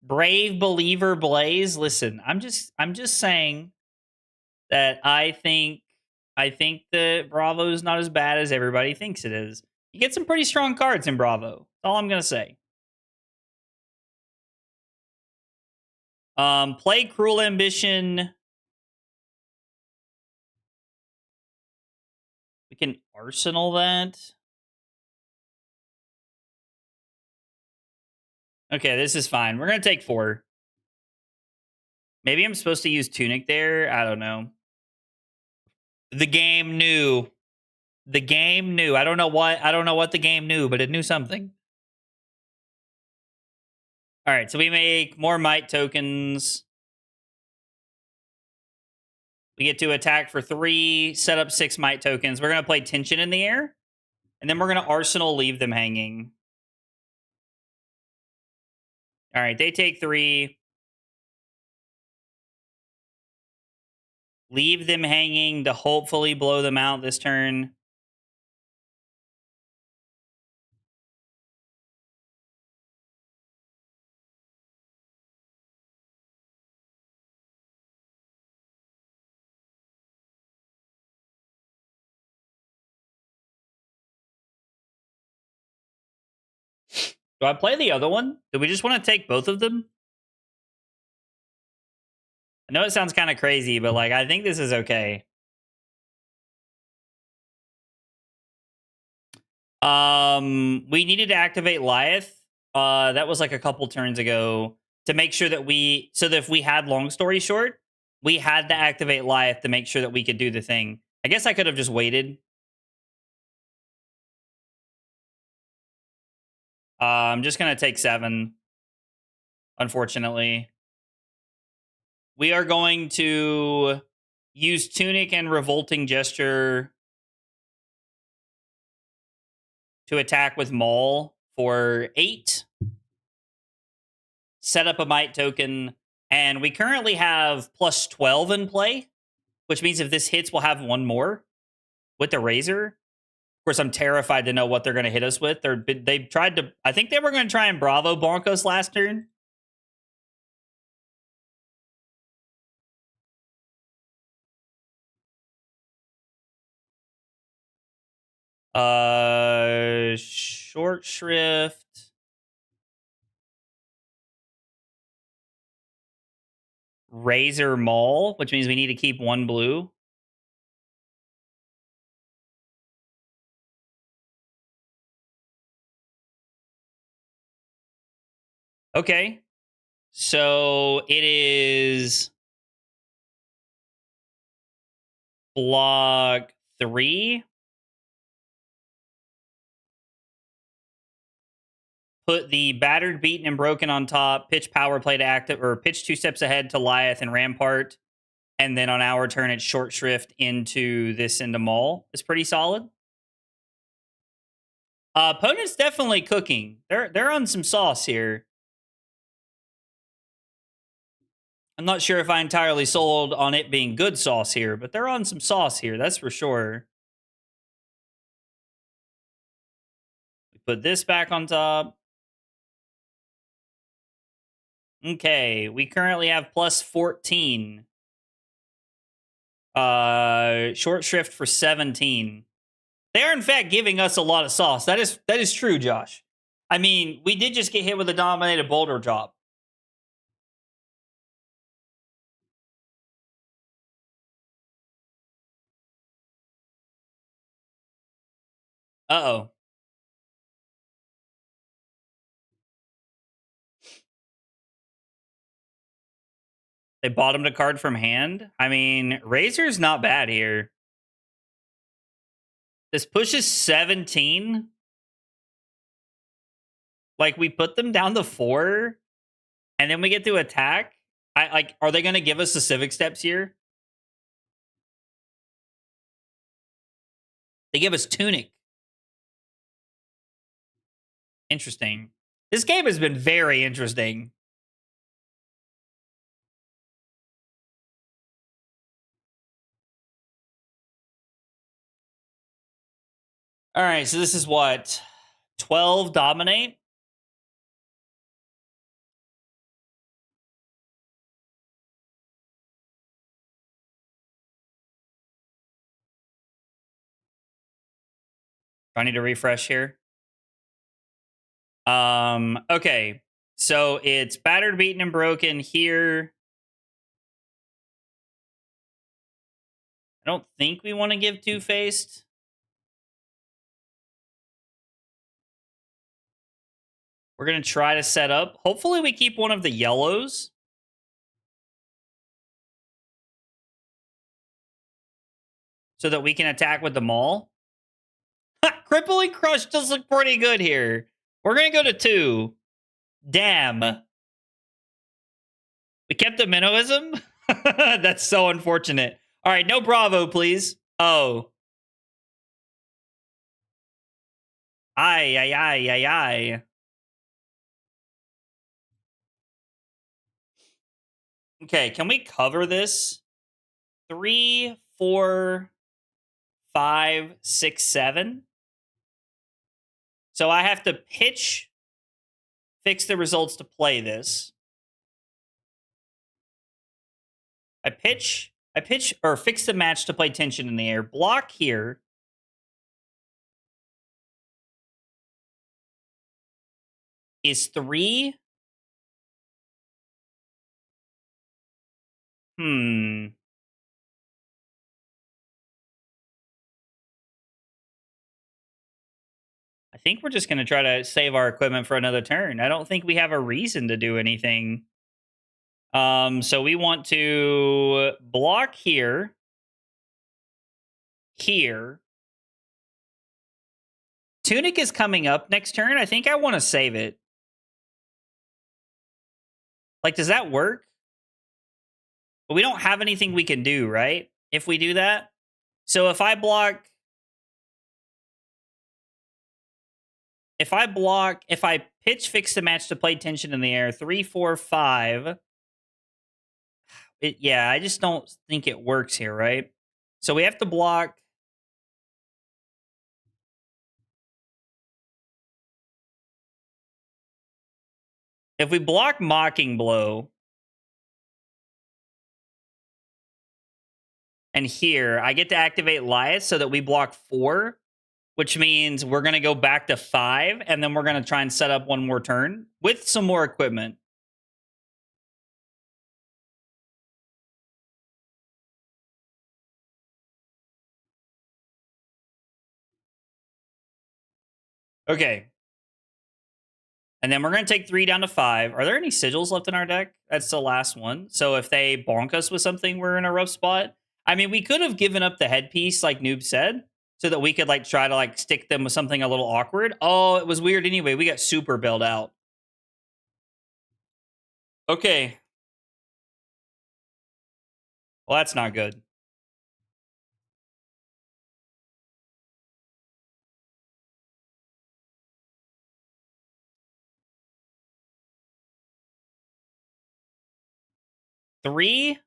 Brave Believer Blaze. Listen, I'm just saying that I think that Bravo is not as bad as everybody thinks it is. You get some pretty strong cards in Bravo. That's all I'm gonna say. Play Cruel Ambition. We can Arsenal that. Okay, this is fine. We're gonna take 4. Maybe I'm supposed to use Tunic there. I don't know. The game knew. The game knew. I don't know what the game knew, but it knew something. All right, so we make more might tokens. We get to attack for 3, set up 6 might tokens. We're going to play Tension in the Air, and then we're going to Arsenal Leave Them Hanging. All right, they take 3. Leave Them Hanging to hopefully blow them out this turn. Do I play the other one? Do we just want to take both of them? I know it sounds kind of crazy, but like I think this is okay. We needed to activate Lyath. That was like a couple turns ago to make sure that if we had long story short, we had to activate Lyath to make sure that we could do the thing. I guess I could have just waited. I'm just going to take 7, unfortunately. We are going to use Tunic and Revolting Gesture to attack with Maul for 8. Set up a Might token, and we currently have +12 in play, which means if this hits, we'll have one more with the Razor. Of course, I'm terrified to know what they're going to hit us with. They've tried to... I think they were going to try and Bravo bonk us last turn. Short Shrift. Razor Maul, which means we need to keep one blue. Okay. So it is block 3. Put the battered, beaten, and broken on top. Pitch power play to active, or pitch 2 steps ahead to Lyath and Rampart. And then on our turn, it's short shrift into this into Maul. It's pretty solid. Opponent's definitely cooking. They're on some sauce here. I'm not sure if I entirely sold on it being good sauce here, but they're on some sauce here, that's for sure. We put this back on top. Okay, we currently have plus 14. Short shrift for 17. They are in fact giving us a lot of sauce. That is true, Josh. I mean, we did just get hit with a dominated boulder drop. Uh-oh. They bottomed a card from hand. I mean, Razor's not bad here. This pushes 17. Like, we put them down to 4, and then we get to attack. Are they going to give us the civic steps here? They give us Tunic. Interesting. This game has been very interesting. All right, so this is what? 12 dominate? Do I need to refresh here? Okay. So it's battered, beaten, and broken here. I don't think we want to give two-faced. We're going to try to set up. Hopefully we keep one of the yellows. So that we can attack with the Maul. Crippling Crush does look pretty good here. We're going to go to 2. Damn. We kept the Minnowism? That's so unfortunate. All right, no Bravo, please. Oh. Aye. Okay, can we cover this? 3, 4, 5, 6, 7. So I have to pitch, fix the results to play this. I pitch, or fix the match to play tension in the air. Block here. Is 3. I think we're just going to try to save our equipment for another turn. I don't think we have a reason to do anything. So we want to block here. Here. Tunic is coming up next turn. I think I want to save it. Like, does that work? But we don't have anything we can do, right? If we do that. So if I block... If I pitch, fix the match to play tension in the air, 3, 4, 5. Yeah, I just don't think it works here, right? So we have to block. If we block Mocking Blow, and here, I get to activate Lyath so that we block 4, which means we're going to go back to 5, and then we're going to try and set up one more turn with some more equipment. Okay. And then we're going to take 3 down to 5. Are there any sigils left in our deck? That's the last one. So if they bonk us with something, we're in a rough spot. I mean, we could have given up the headpiece, like Noob said, so that we could like try to like stick them with something a little awkward. Oh, it was weird anyway. We got super bailed out. Okay. Well, that's not good. Three,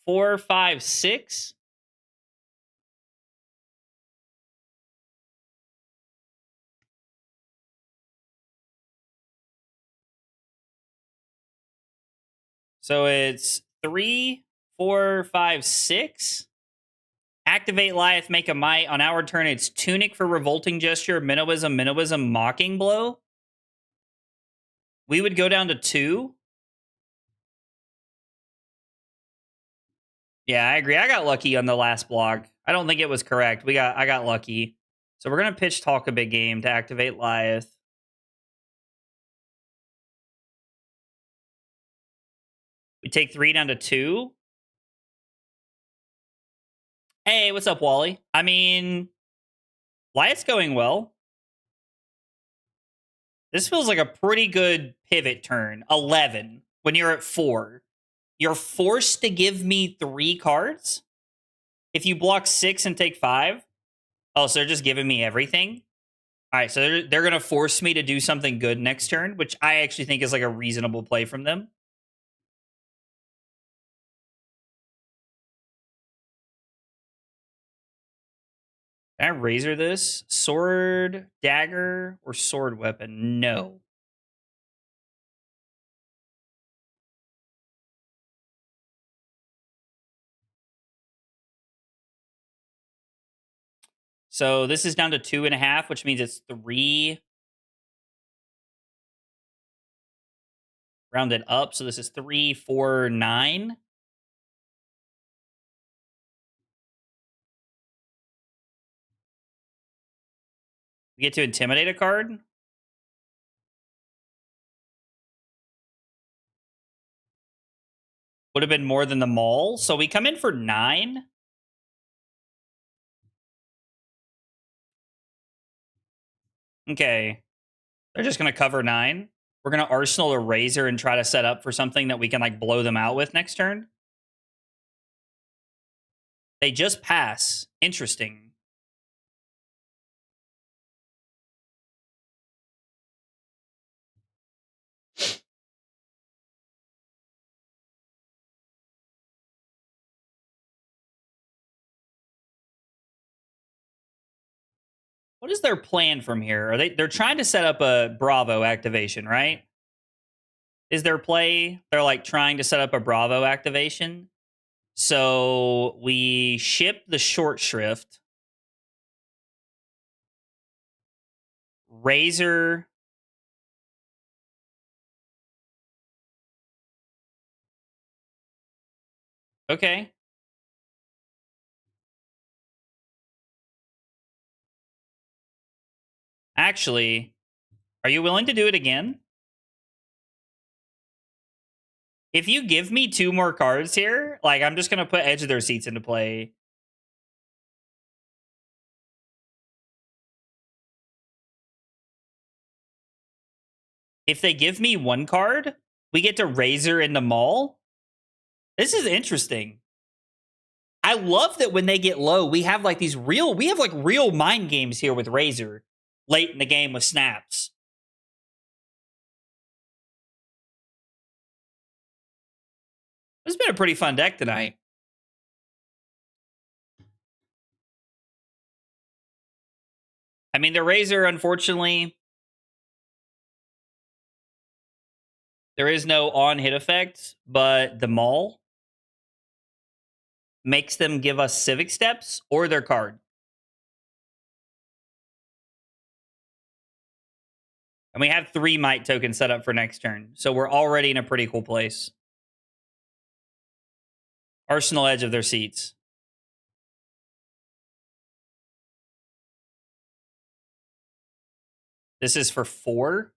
4, 5, 6. So it's 3, 4, 5, 6. Activate Lyath, make a might. On our turn, it's Tunic for Revolting Gesture, Minnowism, Mocking Blow. We would go down to 2. Yeah, I agree. I got lucky on the last block. I don't think it was correct. I got lucky. So we're gonna pitch Talk a Big Game to activate Lyath. We take 3 down to 2. Hey, what's up, Wally? I mean, Lyath's going well. This feels like a pretty good pivot turn. 11 when you're at 4. You're forced to give me 3 cards. If you block 6 and take 5. Oh, so they're just giving me everything? All right, so they're going to force me to do something good next turn, which I actually think is like a reasonable play from them. Can I razor this? Sword, dagger, or sword weapon? No. So this is down to 2.5, which means it's 3. Rounded up. So this is 3, 4, 9. We get to intimidate a card. Would have been more than the maul. So we come in for 9. Okay. They're just going to cover 9. We're going to Arsenal a Razor and try to set up for something that we can like blow them out with next turn. They just pass. Interesting. What is their plan from here? They're trying to set up a Bravo activation, right? Is their play? They're like trying to set up a Bravo activation. So we ship the Short Shrift. Razor. Okay. Actually, are you willing to do it again? If you give me 2 more cards here, like I'm just going to put Edge of Their Seats into play. If they give me 1 card, we get to Razor in the Maul. This is interesting. I love that when they get low, we have like real mind games here with Razor late in the game with snaps. It's been a pretty fun deck tonight. I mean, the Razor, unfortunately, there is no on-hit effect, but the Maul makes them give us Civic Steps or their card. And we have 3 Might tokens set up for next turn, so we're already in a pretty cool place. Arsenal edge of their seats. This is for 4.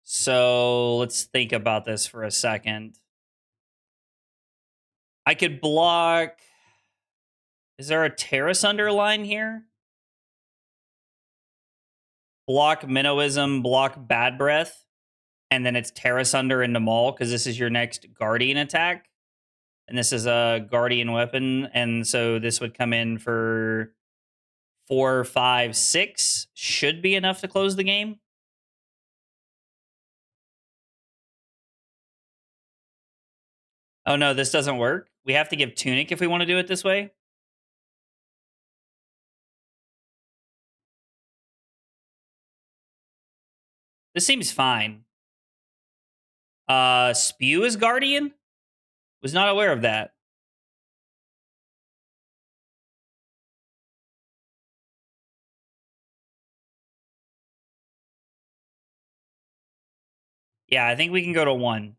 So let's think about this for a second. I could block... Is there a Terrace Underline here? Block Minnowism, block Bad Breath, and then it's Terrace Under into Maul, because this is your next Guardian attack. And this is a Guardian weapon, and so this would come in for 4, 5, 6. Should be enough to close the game. Oh no, this doesn't work. We have to give Tunic if we want to do it this way. This seems fine. Spew is Guardian? Was not aware of that. Yeah, I think we can go to 1.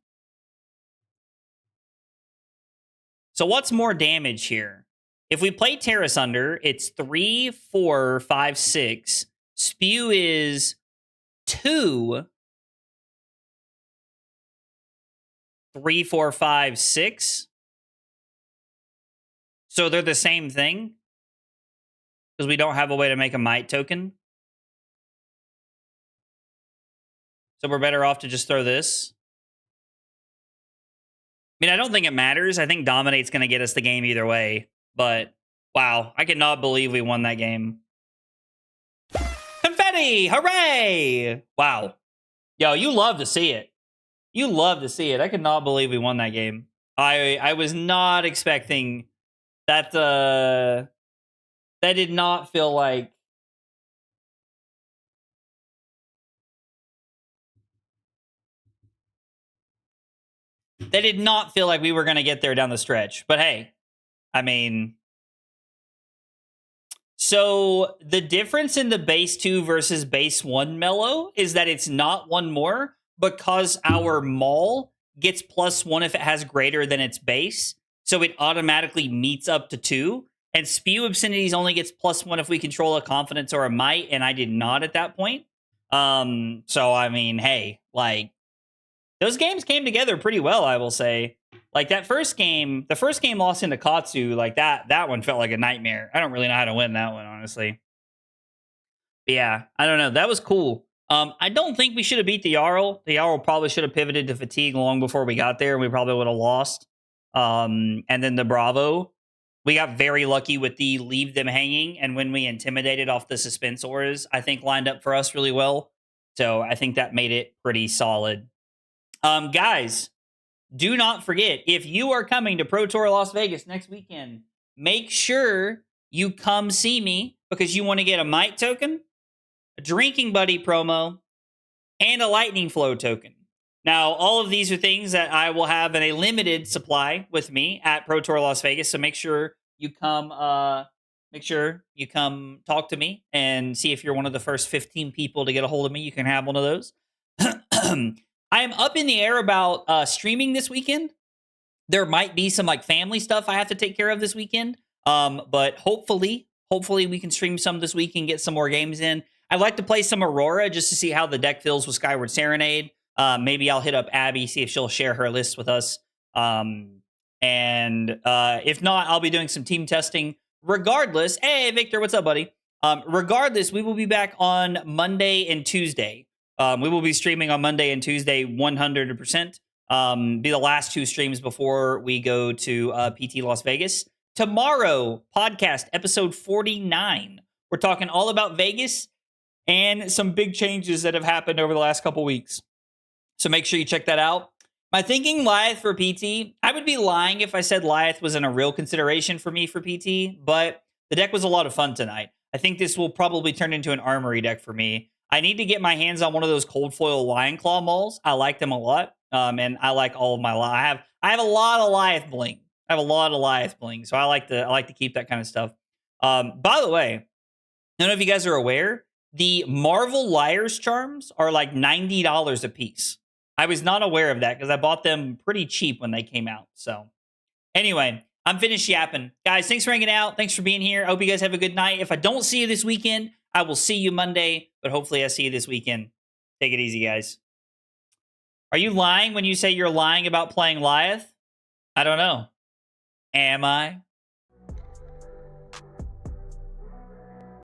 So what's more damage here? If we play Terrace Under, it's 3, 4, 5, 6. Spew is 2. 3, 4, 5, 6. So they're the same thing. Because we don't have a way to make a Might token. So we're better off to just throw this. I mean, I don't think it matters. I think Dominate's going to get us the game either way. But, wow, I cannot believe we won that game. Confetti! Hooray! Wow. Yo, you love to see it. You love to see it. I could not believe we won that game. I was not expecting that. That did not feel like... That did not feel like we were going to get there down the stretch. But hey, I mean... So the difference in the base 2 versus base 1 Mellow is that it's not 1 more, because our Maul gets +1 if it has greater than its base. So it automatically meets up to 2. And Spew Obscenities only gets +1 if we control a Confidence or a Might, and I did not at that point. So, I mean, hey, like, those games came together pretty well, I will say. Like, that first game, the first game lost into Katsu, like, that one felt like a nightmare. I don't really know how to win that one, honestly. But yeah, I don't know. That was cool. I don't think we should have beat the Jarl. The Jarl probably should have pivoted to Fatigue long before we got there, and we probably would have lost. And then the Bravo. We got very lucky with the Leave Them Hanging, and when we intimidated off the Suspense Auras, I think lined up for us really well. So I think that made it pretty solid. Guys, do not forget, if you are coming to Pro Tour Las Vegas next weekend, make sure you come see me, because you want to get a Might token, a Drinking Buddy promo, and a Lightning Flow token. Now, all of these are things that I will have in a limited supply with me at Pro Tour Las Vegas, so make sure you come talk to me and see if you're one of the first 15 people to get a hold of me. You can have one of those. I am up in the air about streaming this weekend. There might be some like family stuff I have to take care of this weekend. But hopefully we can stream some this week and get some more games in. I'd like to play some Aurora just to see how the deck feels with Skyward Serenade. Maybe I'll hit up Abby, see if she'll share her list with us. If not, I'll be doing some team testing. Regardless, hey, Victor, what's up, buddy? Regardless, we will be back on Monday and Tuesday. We will be streaming on Monday and Tuesday 100%. Be the last 2 streams before we go to PT Las Vegas. Tomorrow, podcast episode 49. We're talking all about Vegas. and some big changes that have happened over the last couple weeks. So make sure you check that out. My thinking Lyath for PT, I would be lying if I said Lyath wasn't a real consideration for me for PT, but the deck was a lot of fun tonight. I think this will probably turn into an armory deck for me. I need to get my hands on one of those cold foil Lion Claw Mauls. I like them a lot, and I like all of my. I have a lot of Lyath bling. I have a lot of Lyath bling, so I like to keep that kind of stuff. By the way, I don't know if you guys are aware, the Marvel Liar's Charms are like $90 a piece. I was not aware of that because I bought them pretty cheap when they came out. So anyway, I'm finished yapping. Guys, thanks for hanging out. Thanks for being here. I hope you guys have a good night. If I don't see you this weekend, I will see you Monday, but hopefully I see you this weekend. Take it easy, guys. Are you lying when you say you're lying about playing Lyath? I don't know. Am I?